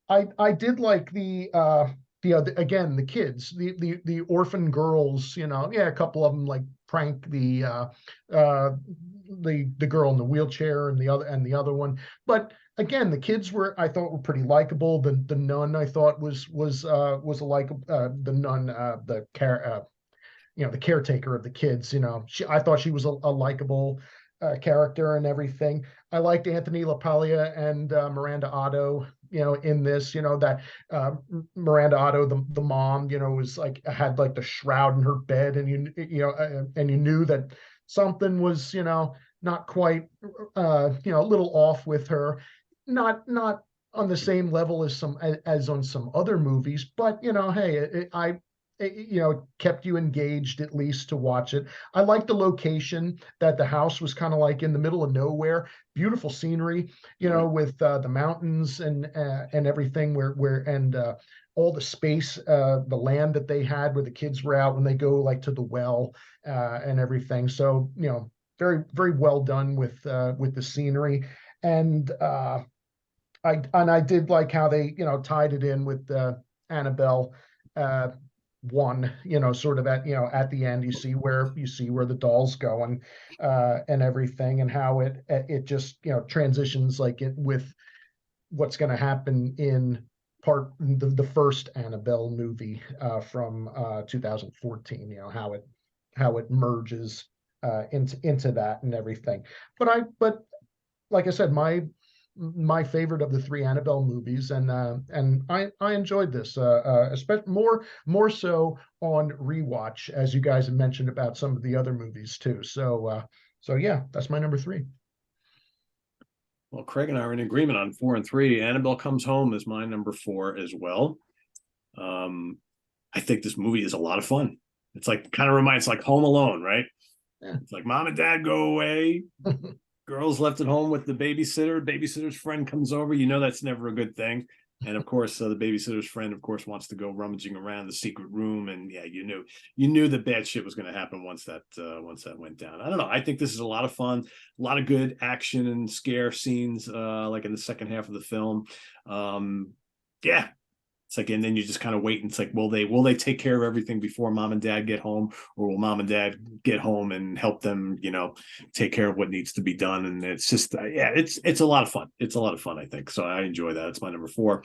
I did like again, the kids, the orphan girls, a couple of them like prank the girl in the wheelchair and the other one. But again, the kids I thought were pretty likable. The nun I thought was a likable, the nun, the caretaker of the kids. I thought she was a likable character and everything. I liked Anthony LaPaglia and Miranda Otto, in this, that Miranda Otto, the mom, was like, had like the shroud in her bed, and you knew that something was, not quite, a little off with her, not on the same level as on some other movies, but hey, kept you engaged at least to watch it. I liked the location, that the house was kind of like in the middle of nowhere, beautiful scenery, with the mountains and everything and all the space, the land that they had where the kids were out when they go like to the well and everything. So, very, very well done with the scenery. And I did like how they, tied it in with Annabelle 1, sort of at the end, you see where the doll's going and everything, and how it just transitions like it with what's going to happen in the first Annabelle movie from 2014, how it merges into that and everything. But like I said, my favorite of the 3 Annabelle movies, and I enjoyed this, especially more so on rewatch, as you guys have mentioned about some of the other movies too. So yeah, that's my number 3.
Well, Craig and I are in agreement on 4 and 3. Annabelle Comes Home is my number 4 as well. I think this movie is a lot of fun. It's like, kind of reminds like Home Alone, right?
Yeah.
It's like mom and dad go away. Girl's left at home with the babysitter. Babysitter's friend comes over. That's never a good thing. And of course, the babysitter's friend, of course, wants to go rummaging around the secret room. And yeah, you knew that bad shit was going to happen once that went down. I don't know. I think this is a lot of fun, a lot of good action and scare scenes, like in the second half of the film. Yeah. It's like, and then you just kind of wait, and it's like, will they take care of everything before mom and dad get home, or will mom and dad get home and help them, take care of what needs to be done? And it's just, it's a lot of fun. It's a lot of fun, I think. So I enjoy that. It's my number 4.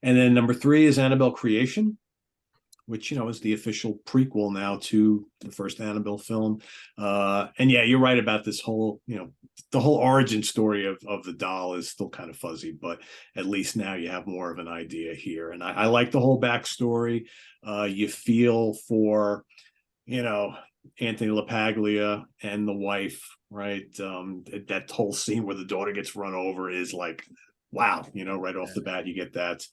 And then number 3 is Annabelle Creation, which, is the official prequel now to the first Annabelle film. And yeah, you're right about this whole, the whole origin story of the doll is still kind of fuzzy, but at least now you have more of an idea here. And I like the whole backstory. You feel for, Anthony LaPaglia and the wife, right? That whole scene where the daughter gets run over is like, wow, right off the bat, you get that.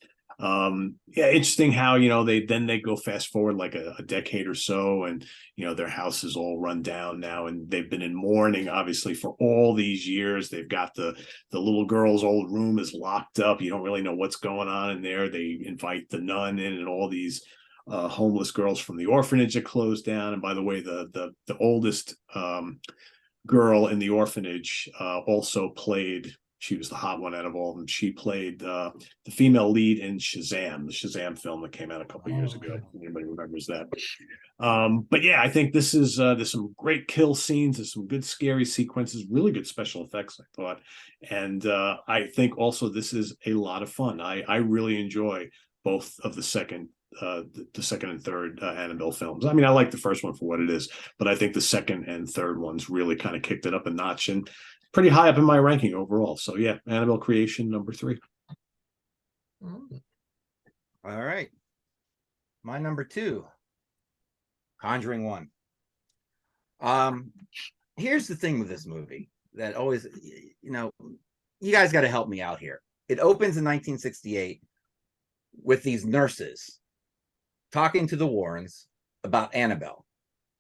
Interesting how they go fast forward like a decade or so, and their house is all run down now, and they've been in mourning obviously for all these years. They've got the little girl's old room is locked up. You don't really know what's going on in there. They invite the nun in, and all these homeless girls from the orphanage that closed down. And by the way, the oldest girl in the orphanage also played, she was the hot one out of all of them. She played the female lead in Shazam, the Shazam film that came out a couple years ago. Anybody remembers that? But yeah, I think this is there's some great kill scenes, there's some good scary sequences, really good special effects, I thought. And I think also this is a lot of fun. I really enjoy both of the second and third Annabelle films. I mean, I like the first one for what it is, but I think the second and third ones really kind of kicked it up a notch, and pretty high up in my ranking overall. So yeah, Annabelle Creation, number 3.
All right. My number 2, Conjuring 1. Here's the thing with this movie that always, you guys got to help me out here. It opens in 1968 with these nurses talking to the Warrens about Annabelle.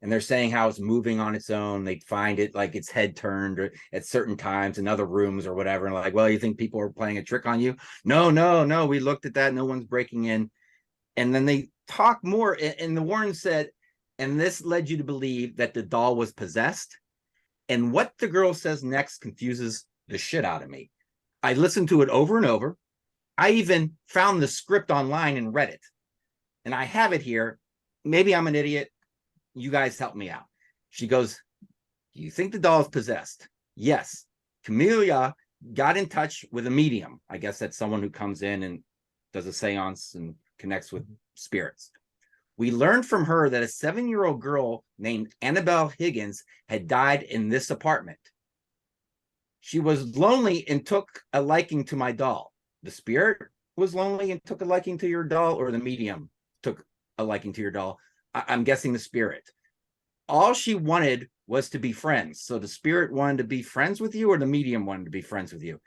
And they're saying how it's moving on its own. They find it like its head turned at certain times in other rooms or whatever. And like, well, you think people are playing a trick on you? No. We looked at that. No one's breaking in. And then they talk more. And the Warren said, and this led you to believe that the doll was possessed. And what the girl says next confuses the shit out of me. I listened to it over and over. I even found the script online and read it. And I have it here. Maybe I'm an idiot. You guys help me out. She goes, do you think the doll is possessed? Yes. Camellia got in touch with a medium. I guess that's someone who comes in and does a seance and connects with spirits. We learned from her that a 7-year-old girl named Annabelle Higgins had died in this apartment. She was lonely and took a liking to my doll. The spirit was lonely and took a liking to your doll, or the medium took a liking to your doll? I'm guessing the spirit. All she wanted was to be friends. So the spirit wanted to be friends with you, or the medium wanted to be friends with you.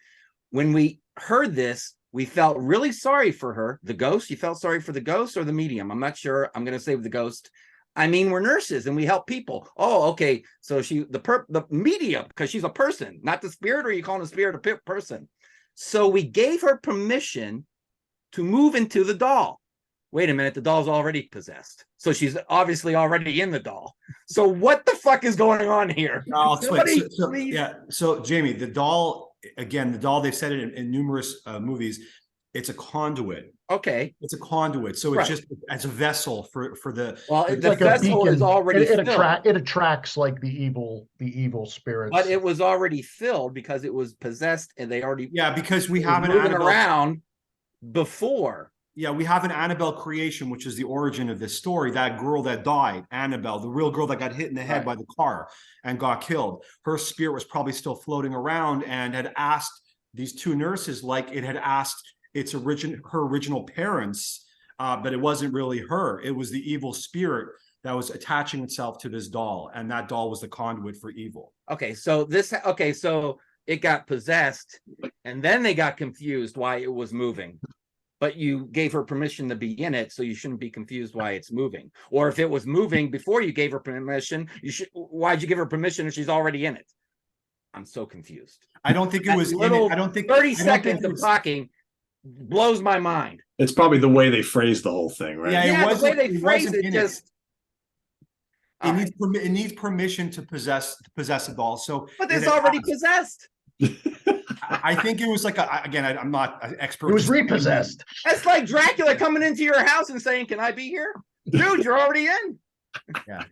When we heard this, we felt really sorry for her. The ghost, you felt sorry for the ghost or the medium? I'm not sure. I'm going to say the ghost. I mean, we're nurses and we help people. Oh, okay. So the medium, because she's a person, not the spirit, or you calling the spirit a person. So we gave her permission to move into the doll. Wait a minute, the doll's already possessed. So she's obviously already in the doll. So what the fuck is going on here?
I'll explain. So Jamie, the doll, again, they've said it in numerous movies, it's a conduit.
Okay.
It's a conduit. So it's just as a vessel for the.
Well,
It's
the
like a
vessel
beacon.
is already
It
filled.
attracts like the evil spirits.
But it was already filled because it was possessed, and they already
because we have an
moving
Annabelle
around before.
Yeah, we have an Annabelle creation, which is the origin of this story. That girl that died, Annabelle, the real girl that got hit in the head by the car and got killed. Her spirit was probably still floating around and had asked these two nurses, like it had asked her original parents, but it wasn't really her. It was the evil spirit that was attaching itself to this doll, and that doll was the conduit for evil.
So it got possessed, and then they got confused why it was moving. But you gave her permission to be in it, so you shouldn't be confused why it's moving. Or if it was moving before you gave her permission, why'd you give her permission if she's already in it? I'm so confused.
I don't think it was. I don't think
30 seconds of talking blows my mind.
It's probably the way they phrased the whole thing, right?
Yeah, the way they phrased it just.
It needs permission to possess a doll.
But it's already possessed.
I think it was like I'm not an expert.
It was repossessed.
That's like Dracula coming into your house and saying, "Can I be here?" Dude, you're already in.
Yeah.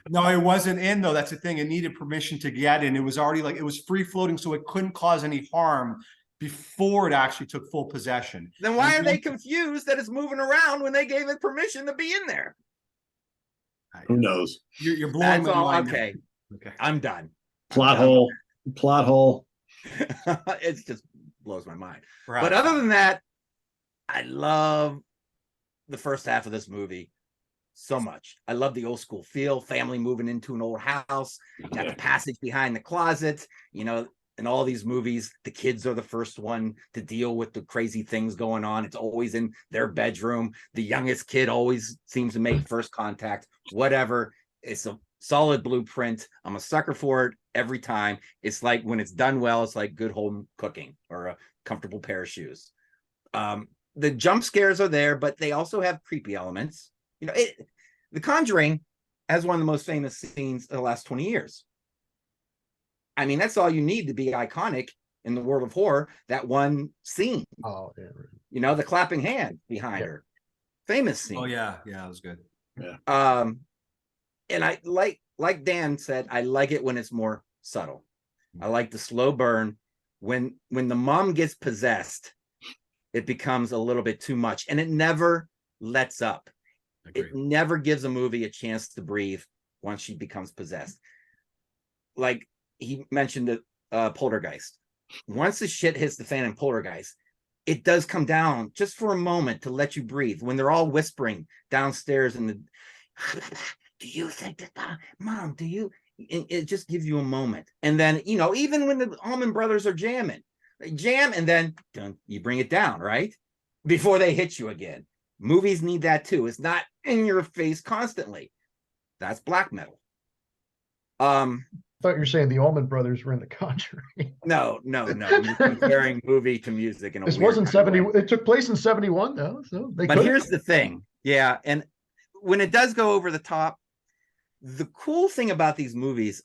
No, it wasn't in though. That's the thing. It needed permission to get in. It was already it was free floating, so it couldn't cause any harm before it actually took full possession.
Then why are they confused that it's moving around when they gave it permission to be in there?
Who knows?
You're blowing my mind.
Okay, I'm done.
Plot hole.
It just blows my mind.
Perhaps.
But other than that, I love the first half of this movie so much. I love the old school feel, family moving into an old house, got the passage behind the closet. In all these movies, the kids are the first one to deal with the crazy things going on. It's always in their bedroom. The youngest kid always seems to make first contact, whatever. It's a solid blueprint. I'm a sucker for it every time. It's like when it's done well, it's like good home cooking or a comfortable pair of shoes. The jump scares are there, but they also have creepy elements. The Conjuring has one of the most famous scenes of the last 20 years. I mean, that's all you need to be iconic in the world of horror. That one scene.
Oh, yeah.
The clapping hand behind her. Famous scene.
Oh yeah, that was good.
Yeah.
And I like Dan said, I like it when it's more subtle. I like the slow burn. When the mom gets possessed, it becomes a little bit too much, and it never lets up. It never gives a movie a chance to breathe once she becomes possessed. Like he mentioned that Poltergeist. Once the shit hits the fan in Poltergeist, it does come down just for a moment to let you breathe. When they're all whispering downstairs in the do you think that mom, do you? It just gives you a moment. And then, even when the Allman Brothers are jamming, they jam and then you bring it down, right? Before they hit you again. Movies need that too. It's not in your face constantly. That's black metal.
I thought you were saying the Allman Brothers were in The Conjuring.
No. I'm just comparing movie to music in a
This
weird
wasn't
kind of
70.
way.
It took place in 71, though. So they
But
could.
here's the thing. Yeah. And when it does go over the top, the cool thing about these movies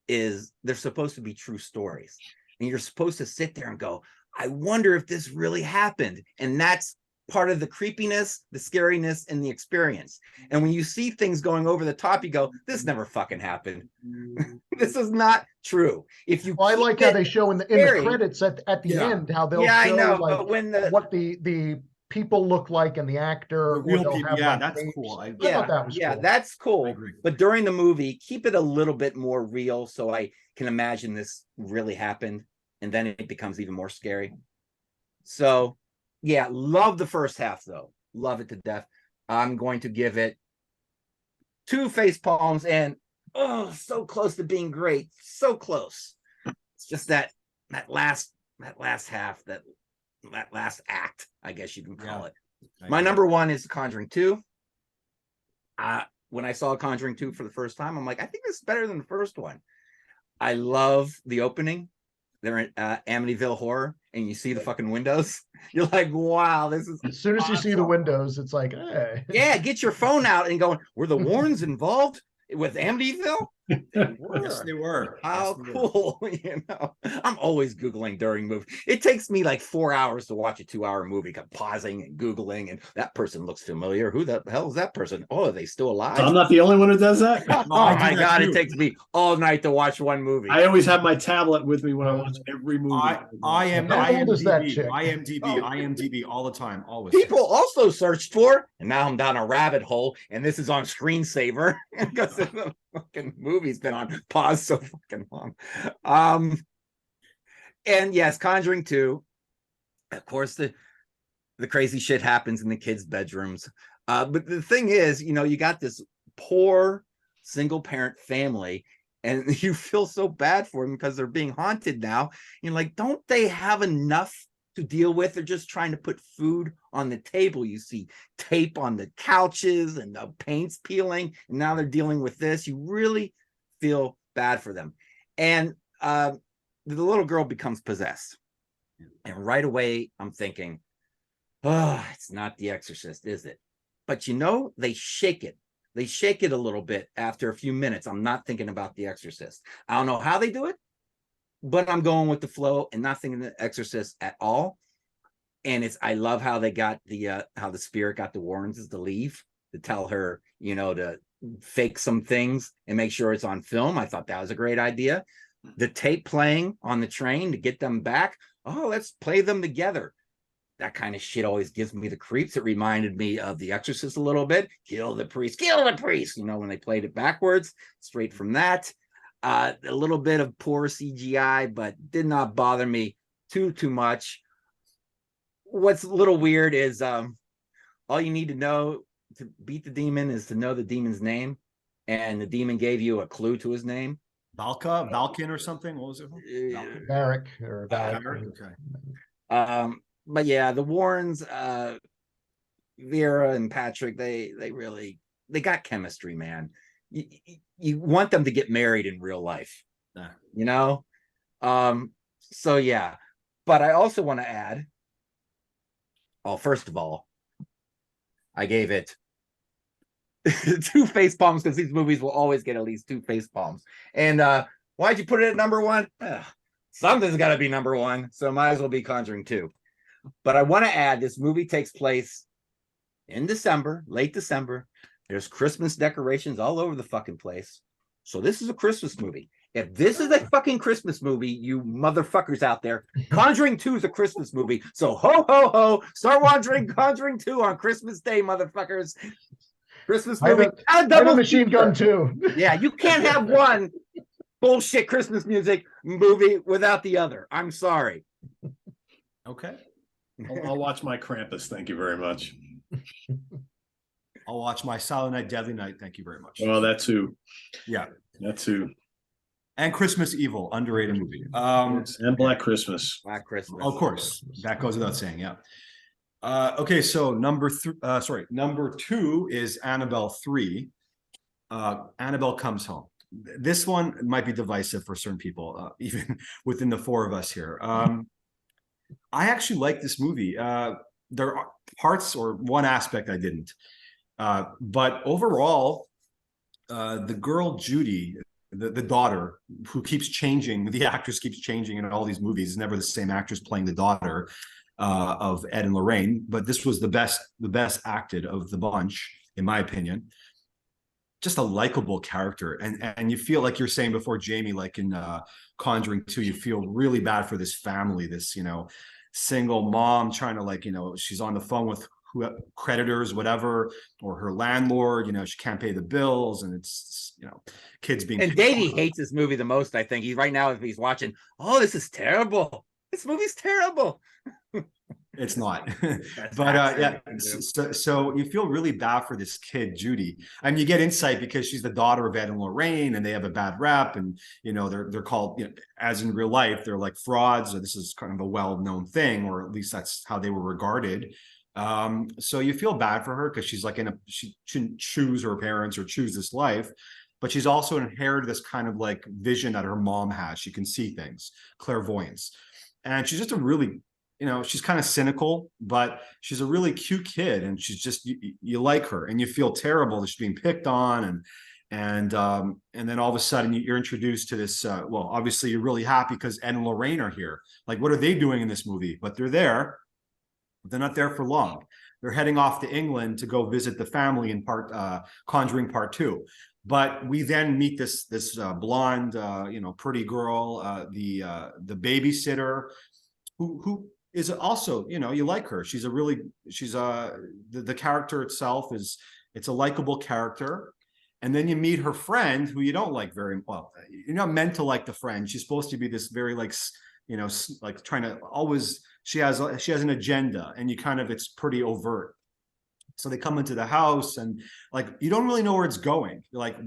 is they're supposed to be true stories. And you're supposed to sit there and go, I wonder if this really happened. And that's part of the creepiness, the scariness, and the experience. And when you see things going over the top, you go, this never fucking happened. This is not true. If you,
Well, I like how they show in the credits at the end how they'll show
I know,
like
but when
what the people look like and the actor.
The real
they'll
people,
have,
yeah,
like,
that's
names.
cool.
I thought that was cool.
That's
I
cool.
agree.
But during the movie, keep it a little bit more real so I can imagine this really happened, and then it becomes even more scary. So, yeah, love the first half though. Love it to death. I'm going to give it 2 face palms, and so close to being great. So close. It's just that last half, that last act, I guess you can call it. My number 1 is The Conjuring 2. When I saw Conjuring 2 for the first time, I'm like, I think this is better than the first one. I love the opening. They're in Amityville Horror, and you see the fucking windows. You're like, wow, this is
As soon as you see the windows, it's like, hey.
Yeah, get your phone out and going, were the Warrens involved with Amityville?
Yes, they were.
How
Yes, they were.
cool. I'm always Googling during movies. It takes me like 4 hours to watch a 2-hour movie, pausing and Googling, and that person looks familiar. Who the hell is that person? Oh, are they still alive?
I'm not the only one who does that.
Oh
I do
my
that
God,
too.
it takes me all night to watch one movie.
I always have my tablet with me when I watch every movie.
How old is that chick?
IMDb all the time, always.
People also searched for, and now I'm down a rabbit hole, and this is on screensaver because the fucking movie's been on pause so fucking long. And yes, Conjuring 2. Of course, the crazy shit happens in the kids' bedrooms. But the thing is, you got this poor single parent family, and you feel so bad for them because they're being haunted now. You're like, don't they have enough to deal with? They're just trying to put food on the table. You see tape on the couches and the paint's peeling, and now they're dealing with this. You really feel bad for them. And the little girl becomes possessed. And right away, I'm thinking, it's not The Exorcist, is it? But they shake it. They shake it a little bit after a few minutes. I'm not thinking about The Exorcist. I don't know how they do it, but I'm going with the flow and not thinking The Exorcist at all. And I love how they got how the spirit got the Warrens to leave, to tell her, to fake some things and make sure it's on film. I thought that was a great idea. The tape playing on the train to get them back. Oh, let's play them together. That kind of shit always gives me the creeps. It reminded me of The Exorcist a little bit. Kill the priest, when they played it backwards, straight from that. A little bit of poor CGI, but did not bother me too much. What's a little weird is all you need to know to beat the demon is to know the demon's name, and the demon gave you a clue to his name.
Valkin or something. What was it?
Varric or
Varric. Okay.
But yeah, the Warrens, Vera and Patrick, they got chemistry, man. You want them to get married in real life, So yeah, but I also want to add. Well, first of all, I gave it 2 face palms because these movies will always get at least 2 face palms. And why'd you put it at number 1? Something's got to be number 1, so might as well be Conjuring 2. But I want to add, this movie takes place in December, late December. There's Christmas decorations all over the fucking place. So this is a Christmas movie. If this is a fucking Christmas movie, you motherfuckers out there, Conjuring 2 is a Christmas movie. So ho, ho, ho, start watching Conjuring 2 on Christmas Day, motherfuckers. Christmas movie.
I have a machine gun too.
Yeah, you can't have one bullshit Christmas music movie without the other. I'm sorry.
Okay.
I'll watch my Krampus. Thank you very much.
I'll watch my Silent Night, Deadly Night. Thank you very much.
Well, that too.
Yeah.
That too.
And Christmas Evil, underrated movie.
And Black Christmas.
Black Christmas.
Of course. That goes without saying, yeah. Okay, so number 2 is Annabelle 3. Annabelle Comes Home. This one might be divisive for certain people, even within the four of us here. I actually like this movie. There are parts or one aspect I didn't. But overall, the girl Judy, the daughter, who keeps changing, the actress keeps changing in all these movies, is never the same actress playing the daughter of Ed and Lorraine. But this was the best acted of the bunch, in my opinion. Just a likable character, and you feel like you're saying before, Jamie, like in Conjuring 2, you feel really bad for this family, this single mom trying to, like, she's on the phone with creditors, whatever, or her landlord, she can't pay the bills, and it's kids being.
And Davey hates this movie the most. I think he's right now, if he's watching, oh, this is terrible. This movie's terrible.
It's not. But yeah, so you feel really bad for this kid, Judy, and you get insight because she's the daughter of Ed and Lorraine, and they have a bad rep, and they're called, as in real life, they're like frauds, or this is kind of a well-known thing, or at least that's how they were regarded. So you feel bad for her because she's like she shouldn't choose her parents or choose this life, but she's also inherited this kind of like vision that her mom has. She can see things, clairvoyance, and she's just a really, she's kind of cynical, but she's a really cute kid, and she's just, you like her, and you feel terrible that she's being picked on, and then all of a sudden you're introduced to this. Well, obviously you're really happy because Ed and Lorraine are here. Like, what are they doing in this movie? But they're there. They're not there for long. They're heading off to England to go visit the family in Conjuring Part 2. But we then meet this blonde, pretty girl, the babysitter, who is also, you like her. She's the character itself it's a likable character. And then you meet her friend, who you don't like very well. You're not meant to like the friend. She's supposed to be this very like trying to always, she has an agenda, and it's pretty overt. So they come into the house, and like, you don't really know where it's going. You're like,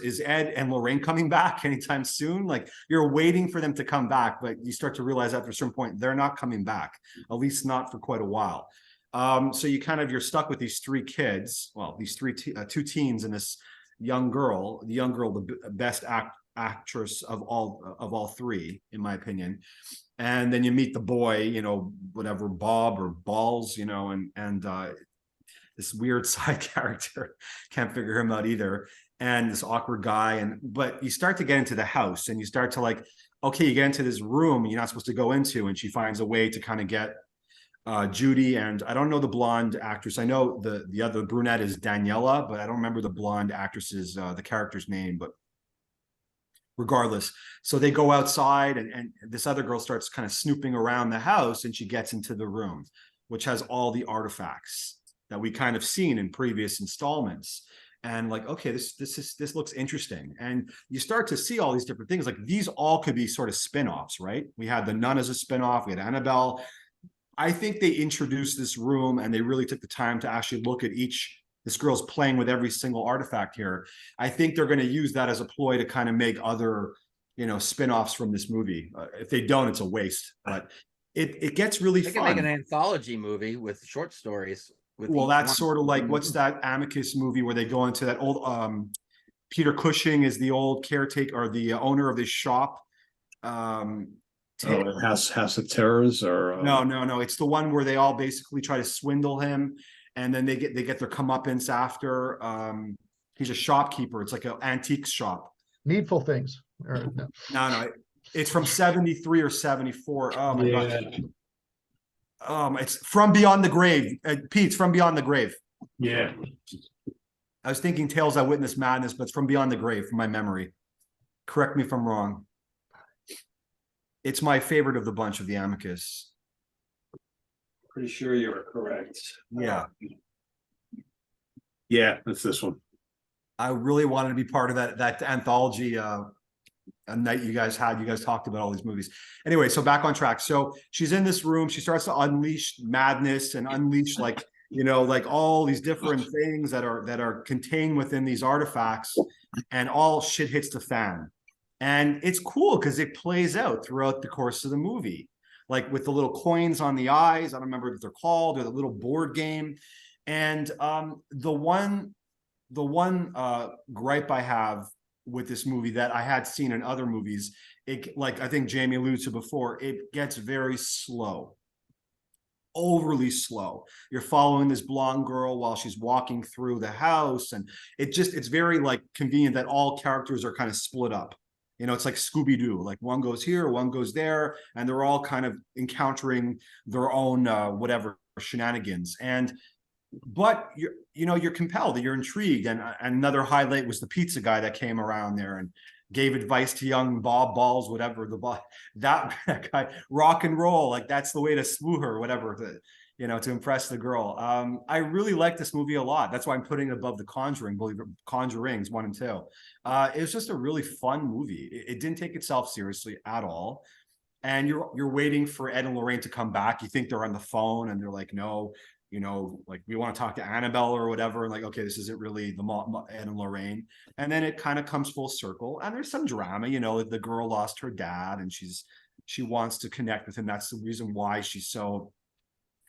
is Ed and Lorraine coming back anytime soon? Like, you're waiting for them to come back, but you start to realize after a certain point, they're not coming back, at least not for quite a while. So you're stuck with these three kids. Well, these two teens and this young girl, the best actress of all three, in my opinion. And then you meet the boy, whatever, Bob or Balls, and this weird side character, can't figure him out either, and this awkward guy. But you start to get into the house, and you start to like, okay, you get into this room you're not supposed to go into, and she finds a way to kind of get Judy, and I don't know the blonde actress. I know the other brunette is Daniela, but I don't remember the blonde actress's the character's name. But regardless, so they go outside, and this other girl starts kind of snooping around the house, and she gets into the room, which has all the artifacts that we kind of seen in previous installments. And like, okay, this looks interesting. And you start to see all these different things. Like, these all could be sort of spin-offs, right? We had the Nun as a spin-off, we had Annabelle. I think they introduced this room, and they really took the time to actually look at this girl's playing with every single artifact here. I think they're going to use that as a ploy to kind of make other, spin-offs from this movie. If they don't, it's a waste. But it gets really fun.
They can make an anthology movie with short stories.
Well, that's sort of like, what's that Amicus movie where they go into that old Peter Cushing is the old caretaker or the owner of this shop.
House of Terrors, or
no, it's the one where they all basically try to swindle him, and then they get their comeuppance after. He's a shopkeeper. It's like an antique shop.
Needful Things.
No, it's from 73 or 74. Oh my god. It's From Beyond the Grave. Pete's From Beyond the Grave.
Yeah.
I was thinking Tales I Witnessed Madness, but it's From Beyond the Grave from my memory. Correct me if I'm wrong. It's my favorite of the bunch of the Amicus.
Pretty sure you are correct.
Yeah.
Yeah, that's this one.
I really wanted to be part of that anthology a night you guys talked about all these movies. Anyway, so back on track. So she's in this room. She starts to unleash madness and unleash like all these different things that are contained within these artifacts, and all shit hits the fan. And it's cool because it plays out throughout the course of the movie, like with the little coins on the eyes. I don't remember what they're called, or the little board game. And the one one gripe I have with this movie that I had seen in other movies, it, like I think Jamie alluded to before, it gets very slow, overly slow. You're following this blonde girl while she's walking through the house, and it's very like convenient that all characters are kind of split up. You know, it's like Scooby-Doo, like one goes here, one goes there, and they're all kind of encountering their own whatever shenanigans. And but you're compelled, you're intrigued. And another highlight was the pizza guy that came around there and gave advice to young Bob Balls, whatever that guy, rock and roll, like that's the way to smooth her, whatever, to impress the girl. I really like this movie a lot. That's why I'm putting it above The Conjuring, believe it, Conjurings 1 and 2. It was just a really fun movie. It didn't take itself seriously at all. And you're waiting for Ed and Lorraine to come back. You think they're on the phone and they're like, no, like we want to talk to Annabelle or whatever. And like, okay, this isn't really the Ed and Lorraine. And then it kind of comes full circle. And there's some drama, the girl lost her dad and she wants to connect with him. That's the reason why she's so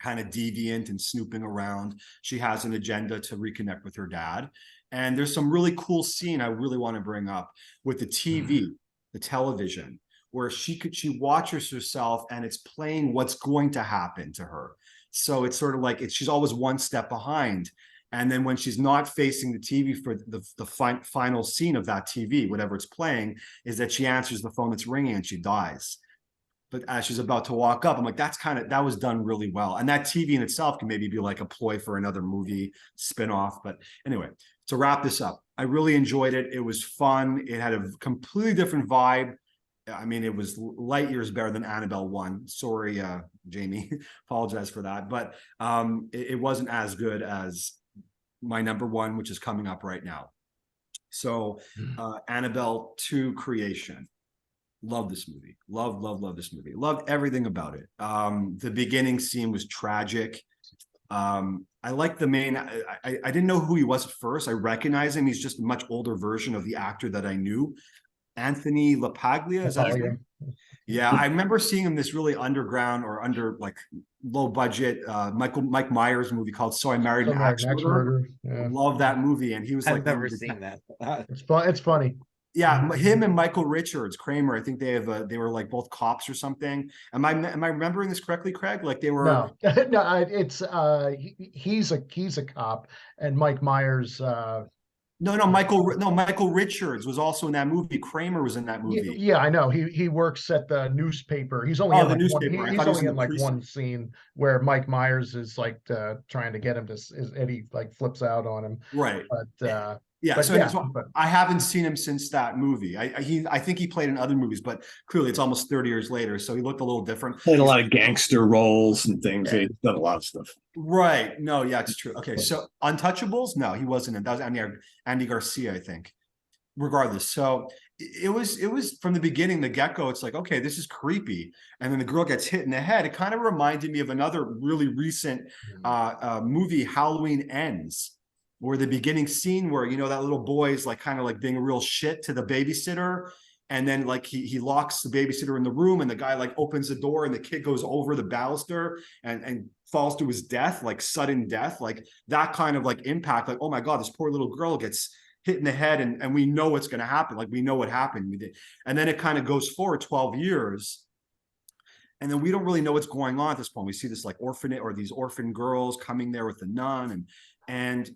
kind of deviant and snooping around. She has an agenda to reconnect with her dad. And there's some really cool scene I really want to bring up with the TV, the television, where she watches herself and it's playing what's going to happen to her. So it's sort of like she's always one step behind. And then when she's not facing the TV for the final scene of that TV, whatever it's playing, is that she answers the phone that's ringing and she dies. But as she's about to walk up, I'm like, that was done really well. And that TV in itself can maybe be like a ploy for another movie spinoff. But anyway, to wrap this up, I really enjoyed it. It was fun. It had a completely different vibe. I mean, it was light years better than Annabelle 1. Sorry, Jamie, apologize for that. But it wasn't as good as my number 1, which is coming up right now. So Annabelle 2 Creation. Love this movie. Love this movie. Loved everything about it. The beginning scene was tragic. I like the main. I didn't know who he was at first. I recognize him. He's just a much older version of the actor that I knew. Anthony LaPaglia, is that his name? Yeah, I remember seeing him this really underground or under like low budget Mike Myers movie called So I Married an Axe Murderer.
Yeah.
Love that movie, and he was like,
I've never seen that.
It's fun. It's funny.
Yeah, him and Michael Richards, Kramer. I think they were like both cops or something. Am I remembering this correctly, Craig? Like they were.
No, no. It's he's a cop, and Mike Myers.
No, Michael Richards was also in that movie. Kramer was in that movie.
Yeah, I know. He works at the newspaper. He's only in
the
like
newspaper.
He's only in like one scene where Mike Myers is like trying to get him to, and he like flips out on him.
Right.
But
yeah, so I haven't seen him since that movie. I think he played in other movies, but clearly it's almost 30 years later, so he looked a little different.
Played a lot of gangster roles and things. Yeah. He's done a lot of stuff.
Right. No, yeah, it's true. Okay, so Untouchables? No, he wasn't in. That was Andy Garcia, I think. Regardless, so it was from the beginning, the get-go, it's like, okay, this is creepy. And then the girl gets hit in the head. It kind of reminded me of another really recent movie, Halloween Ends, where the beginning scene where that little boy is like kind of like being a real shit to the babysitter, and then like he locks the babysitter in the room, and the guy like opens the door and the kid goes over the baluster and falls to his death, like sudden death, like that kind of like impact, like, oh my god, this poor little girl gets hit in the head, and we know what's going to happen, like we know what happened. And then it kind of goes forward 12 years, and then we don't really know what's going on at this point. We see this like orphanage, or these orphan girls coming there with the nun, and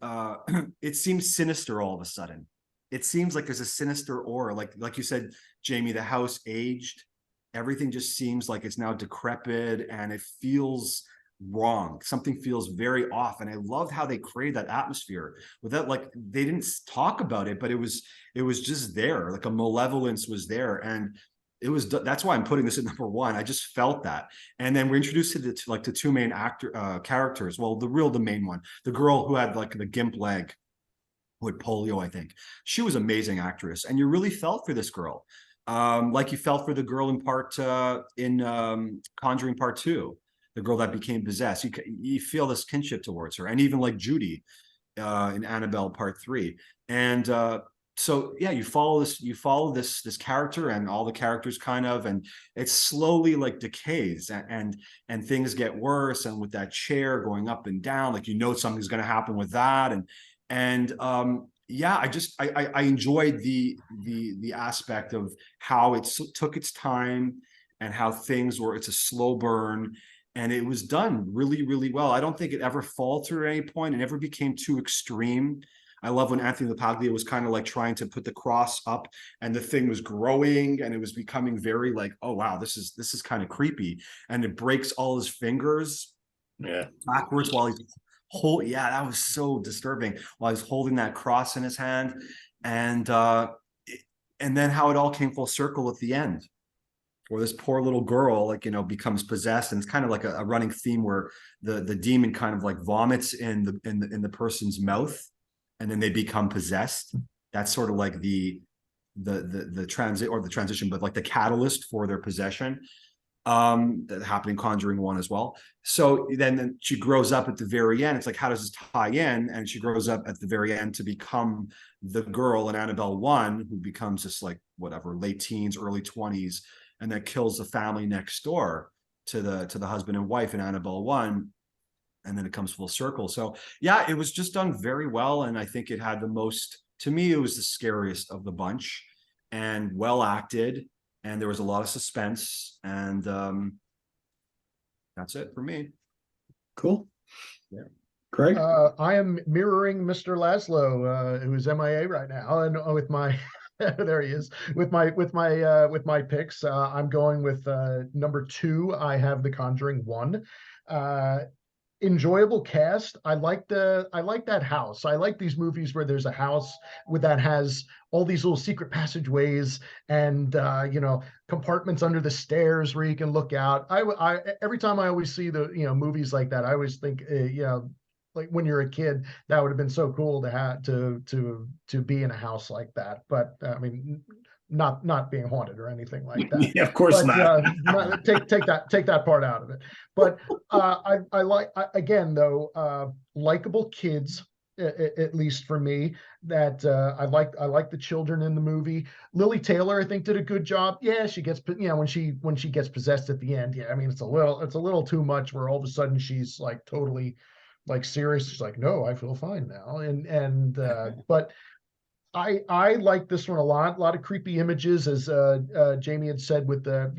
it seems sinister all of a sudden. It seems like there's a sinister aura, like you said, Jamie, the house aged. Everything just seems like it's now decrepit, and it feels wrong. Something feels very off. And I loved how they created that atmosphere without, like, they didn't talk about it, but it was just there. Like a malevolence was there. And that's why I'm putting this at number 1. I just felt that. And then we're introduced to the two main characters. Well, the main one, the girl who had like the gimp leg, who had polio, I think. She was an amazing actress, and you really felt for this girl, like you felt for the girl in Conjuring Part 2, the girl that became possessed. You feel this kinship towards her, and even like Judy in Annabelle Part 3. And so yeah, you follow this character and all the characters kind of, and it slowly like decays, and things get worse. And with that chair going up and down, like something's going to happen with that, And yeah, I enjoyed the aspect of how it took its time and how things were, it's a slow burn, and it was done really, really well. I don't think it ever faltered at any point. It never became too extreme. I love when Anthony LaPaglia was kind of like trying to put the cross up and the thing was growing and it was becoming very like, oh wow, this is kind of creepy. And it breaks all his fingers backwards while he's yeah, that was so disturbing while he's holding that cross in his hand. And then how it all came full circle at the end, where this poor little girl, like, you know, becomes possessed. And it's kind of like a running theme where the demon kind of like vomits in the person's mouth, and then they become possessed. That's sort of like the transition, but like the catalyst for their possession. That happened in Conjuring 1 as well. So then she grows up at the very end. It's like, how does this tie in? And she grows up at the very end to become the girl in Annabelle 1, who becomes this like whatever, late teens, early 20s, and that kills the family next door to the husband and wife in Annabelle 1. And then it comes full circle. So yeah, it was just done very well. And I think it had the most, to me, it was the scariest of the bunch, and well acted. And there was a lot of suspense, and that's it for me.
Cool.
Yeah.
Craig?
I am mirroring Mr. Laszlo, who's MIA right now, and with my there he is with my picks. I'm going with number 2. I have The Conjuring 1. Enjoyable cast. I like that house. I like these movies where there's a house that has all these little secret passageways and compartments under the stairs where you can look out. I every time I always see the movies like that, I always think like when you're a kid, that would have been so cool to have to be in a house like that. But I mean, not being haunted or anything like that.
Yeah, of course
but,
not.
take that part out of it. But I like, again though, likable kids, at least for me. That I like the children in the movie. Lily Taylor, I think, did a good job. Yeah, she gets when she gets possessed at the end. Yeah, I mean, it's a little too much where all of a sudden she's like totally like serious. She's like, no, I feel fine now. And but I like this one a lot of creepy images, as Jamie had said, with the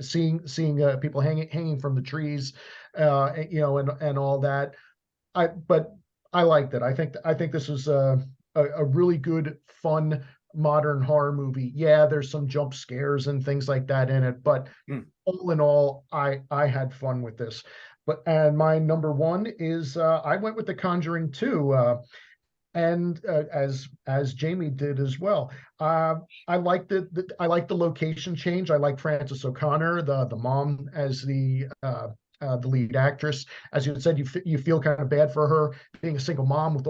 seeing people hanging from the trees, and all that. But I liked it. I think this was a really good, fun, modern horror movie. Yeah, there's some jump scares and things like that in it, but all in all, I had fun with this. And my number 1 is I went with The Conjuring 2. And as Jamie did as well. I like the location change. I like Frances O'Connor, the mom, as the lead actress. As you said, you feel kind of bad for her being a single mom with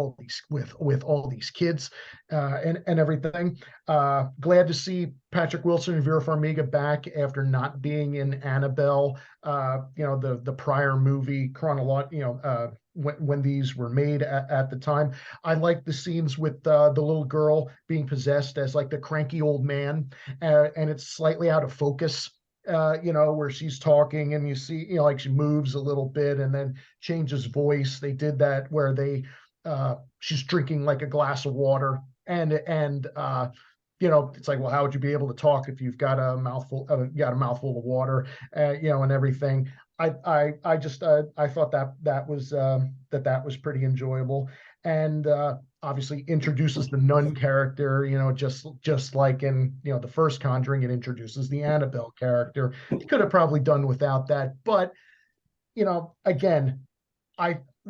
all these kids and everything. Glad to see Patrick Wilson and Vera Farmiga back after not being in Annabelle. The prior movie chronological. When these were made at the time. I like the scenes with the little girl being possessed as like the cranky old man, and it's slightly out of focus, where she's talking and you see, like she moves a little bit and then changes voice. They did that where she's drinking like a glass of water and it's like, well, how would you be able to talk if you've got a mouthful of water, and everything. I just I thought that was pretty enjoyable, and obviously introduces the nun character, just like in the first Conjuring, it introduces the Annabelle character. You could have probably done without that, but again,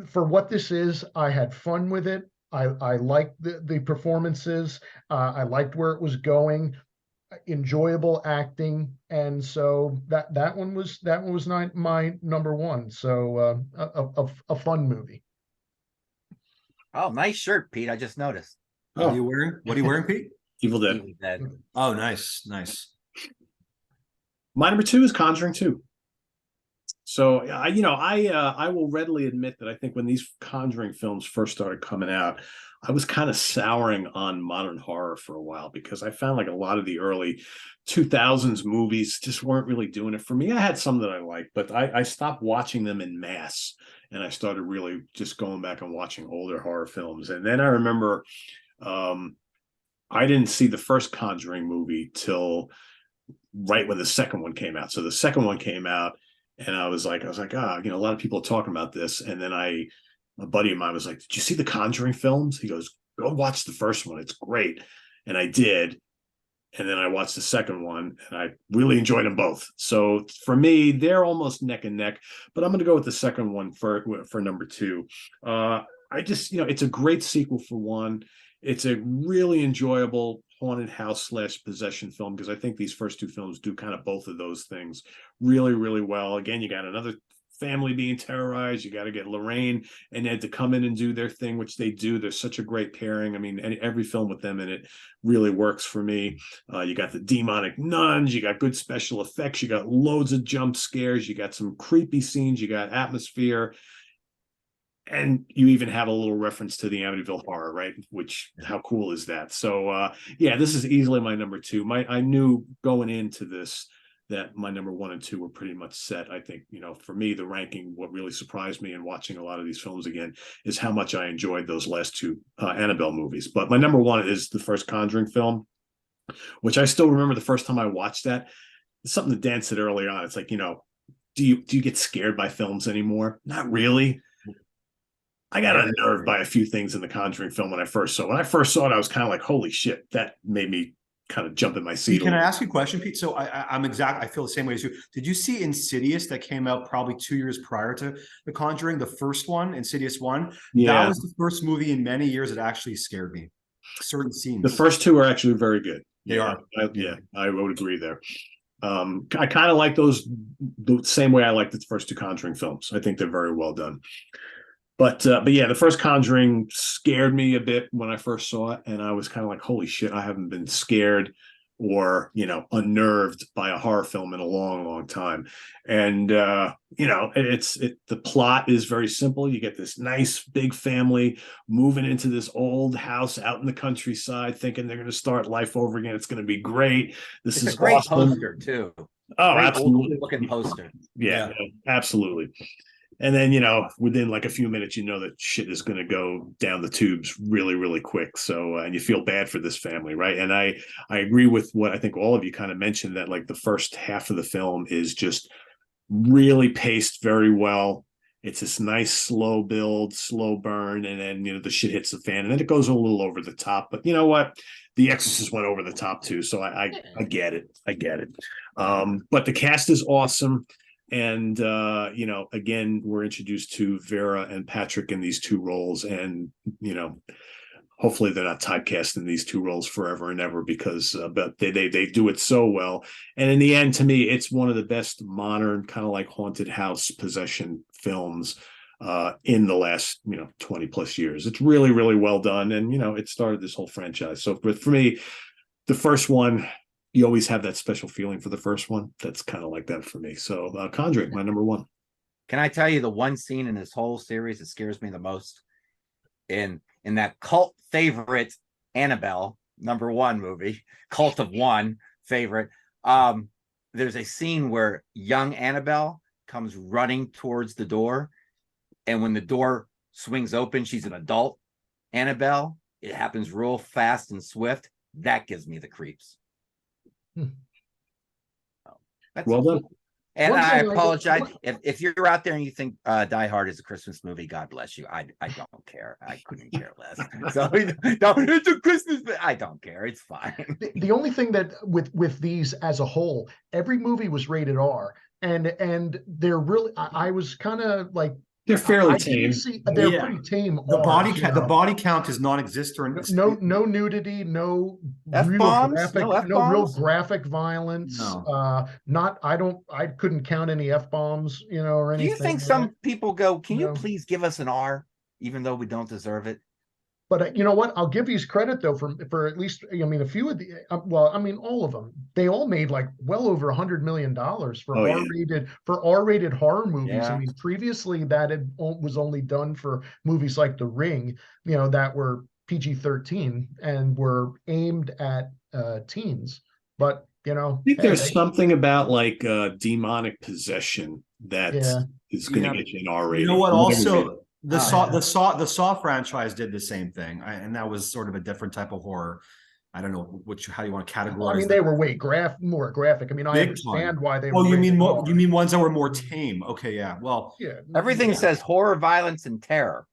for what this is, I had fun with it. I liked the performances. I liked where it was going. Enjoyable acting, and so that one was my number 1. So a fun movie.
Oh, nice shirt, Pete. I just noticed.
What are you wearing, Pete?
Evil Dead.
Evil Dead.
Oh, nice.
My number 2 is Conjuring 2. So I will readily admit that I think when these Conjuring films first started coming out, I was kind of souring on modern horror for a while because I found like a lot of the early 2000s movies just weren't really doing it for me. I had some that I liked, but I stopped watching them in mass, and I started really just going back and watching older horror films. And then I remember I didn't see the first Conjuring movie till right when the second one came out. So the second one came out, and I was like, a lot of people are talking about this. And then a buddy of mine was like, "Did you see the Conjuring films?" He goes, "Go watch the first one. It's great." And I did. And then I watched the second one, and I really enjoyed them both. So for me, they're almost neck and neck, but I'm going to go with the second one for number two. I just, it's a great sequel for one. It's a really enjoyable haunted house / possession film, because I think these first two films do kind of both of those things really, really well. Again, you got another family being terrorized. You got to get Lorraine and Ed to come in and do their thing, which they do. They're such a great pairing. I mean, every film with them in it really works for me. You got the demonic nuns, you got good special effects, you got loads of jump scares, you got some creepy scenes, you got atmosphere. And you even have a little reference to the Amityville Horror, right? Which, how cool is that? So, yeah, this is easily my number two. I knew going into this that my number one and two were pretty much set. I think, for me, the ranking, what really surprised me in watching a lot of these films again is how much I enjoyed those last two Annabelle movies. But my number one is the first Conjuring film, which I still remember the first time I watched that. It's something that Dan said earlier on. It's like, do you get scared by films anymore? Not really. I got unnerved by a few things in the Conjuring film when I first saw it. When I first saw it, I was kind of like, holy shit, that made me kind of jump in my seat.
Can I ask you a question, Pete? So I feel the same way as you. Did you see Insidious that came out probably 2 years prior to The Conjuring, the first one, Insidious 1?
Yeah.
That was the first movie in many years that actually scared me. Certain scenes.
The first two are actually very good.
They are.
I would agree there. I kind of like those the same way I like the first two Conjuring films. I think they're very well done. But yeah, the first Conjuring scared me a bit when I first saw it, and I was kind of like, holy shit, I haven't been scared or, unnerved by a horror film in a long, long time. And, the plot is very simple. You get this nice big family moving into this old house out in the countryside, thinking they're going to start life over again. It's going to be great. This is
a great
awesome.
poster too.
Oh,
great
absolutely.
Looking poster.
Yeah, absolutely. And then, within like a few minutes, that shit is going to go down the tubes really, really quick. So, and you feel bad for this family, right? And I agree with what I think all of you kind of mentioned, that like the first half of the film is just really paced very well. It's this nice slow build, slow burn, and then the shit hits the fan, and then it goes a little over the top. But you know what? The Exorcist went over the top too, so I get it. I get it. But the cast is awesome. And, again, we're introduced to Vera and Patrick in these two roles. And, hopefully they're not typecast in these two roles forever and ever, because but they do it so well. And in the end, to me, it's one of the best modern kind of like haunted house possession films in the last, 20 plus years. It's really, really well done. And, it started this whole franchise. So for me, the first one, you always have that special feeling for the first one. That's kind of like that for me. So Conjuring, my number one.
Can I tell you the one scene in this whole series that scares me the most? In that cult favorite Annabelle #1 movie, Cult of One favorite. There's a scene where young Annabelle comes running towards the door, and when the door swings open, she's an adult Annabelle. It happens real fast and swift. That gives me the creeps. That's
well done.
And I apologize if you're out there and you think Die Hard is a Christmas movie. God bless you. I don't care. I couldn't care less. So it's a Christmas. I don't care. It's fine.
The only thing that with these as a whole, every movie was rated R, and they're really. I was kind of like.
They're fairly tame.
They're pretty tame.
The body count is non-existent.
No nudity, no
F-bombs,
no real graphic violence.
No.
I couldn't count any F-bombs, or anything.
Do you think some people go, can you please give us an R, even though we don't deserve it?
But you know what? I'll give these credit though for at least, I mean, a few of the well, I mean, all of them. They all made like well over $100 million for
Oh, yeah.
R-rated horror movies. I
Yeah.
mean, previously was only done for movies like The Ring, you know, that were PG-13 and were aimed at teens. But you know,
I think
hey,
there's something about like demonic possession that
Yeah.
is going to
Yeah.
get you an R
You
rating.
know what?
Whatever it
Also,
is.
the Saw franchise did the same thing, and that was sort of a different type of horror. I don't know how you want to categorize.
I mean,
that.
they were more graphic. I mean, I
Big
understand
time.
why they
Oh,
were.
you mean
rated
more?
R.
You mean ones that were more tame? Okay, yeah. Well,
Yeah,
Everything
yeah.
says horror, violence, and terror.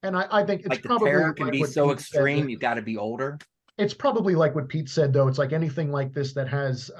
And I think it's
Like the
probably
terror can
like
be
what
so
Pete said,
extreme,
that
you got to be older.
it's probably like what Pete said, though. It's like anything like this that has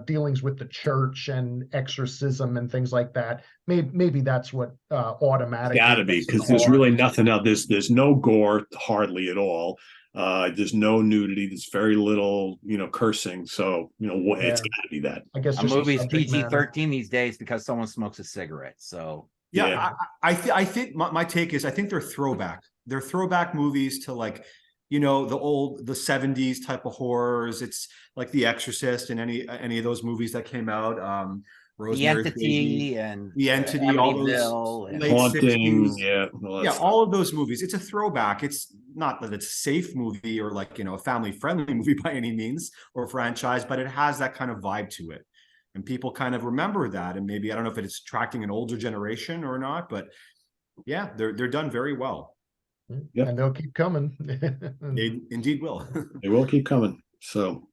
dealings with the church and exorcism and things like that. Maybe that's what automatically
Got to be,
makes it
because there's
R.
really nothing out. There's no gore hardly at all. There's no nudity. There's very little, cursing. So it's
Yeah.
got to be that.
I guess
A
just the
movie's
subject matter.
PG-13 these days because someone smokes a cigarette. So
yeah.
Yeah.
I think my take is I think they're throwback. They're throwback movies to like the 70s type of horrors. It's like The Exorcist and any of those movies that came out.
The
Rosemary's
Entity
Baby,
and
The Entity, all those
Amityville and
late
Haunting,
60s.
yeah, all that
Yeah,
stuff.
all of those movies. It's a throwback. It's not that it's a safe movie or like, a family-friendly movie by any means or franchise, but it has that kind of vibe to it. And people kind of remember that. And maybe, I don't know if it's attracting an older generation or not, but yeah, they're done very well.
Yep.
And they'll keep coming.
They indeed will.
They will keep coming. So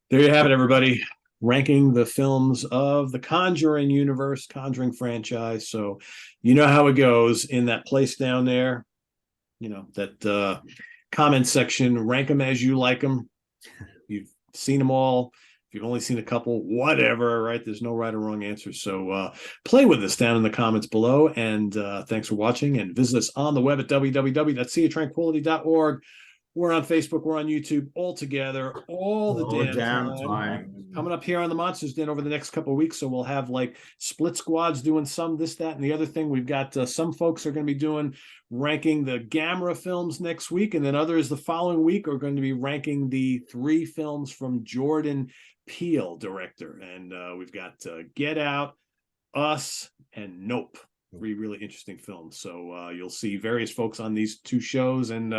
there you have it, everybody. Ranking the films of the Conjuring universe, Conjuring franchise. So you know how it goes in that place down there, that comment section. Rank them as you like them. You've seen them all. If you've only seen a couple, whatever, right? There's no right or wrong answer. So play with us down in the comments below. And thanks for watching. And visit us on the web at www.seatranquility.org. We're on Facebook. We're on YouTube all together, all the damn time. Coming up here on the Monsters Den over the next couple of weeks. So we'll have like split squads doing some, this, that, and the other thing. We've got some folks are going to be doing ranking the Gamera films next week. And then others the following week are going to be ranking the 3 films from Jordan Peele, director. And we've got Get Out, Us, and Nope. 3 really interesting films. So you'll see various folks on these 2 shows. And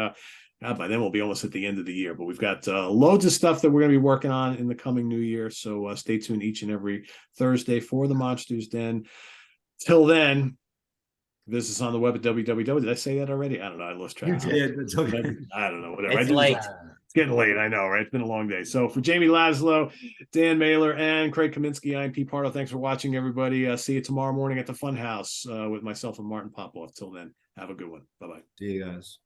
by then we'll be almost at the end of the year, but we've got loads of stuff that we're going to be working on in the coming new year. So stay tuned each and every Thursday for the Monsters Den. Till then, visit us on the web at www. Did I say that already? I don't know. I lost track.
You did. It's okay.
I don't know. Whatever.
it's late.
It's getting late. I know, right? It's been a long day. So for Jamie Laszlo, Dan Mailer, and Craig Kaminski, I'm Pete Pardo. Thanks for watching, everybody. See you tomorrow morning at the Funhouse with myself and Martin Popoff. Till then, have a good one. Bye-bye.
See you guys.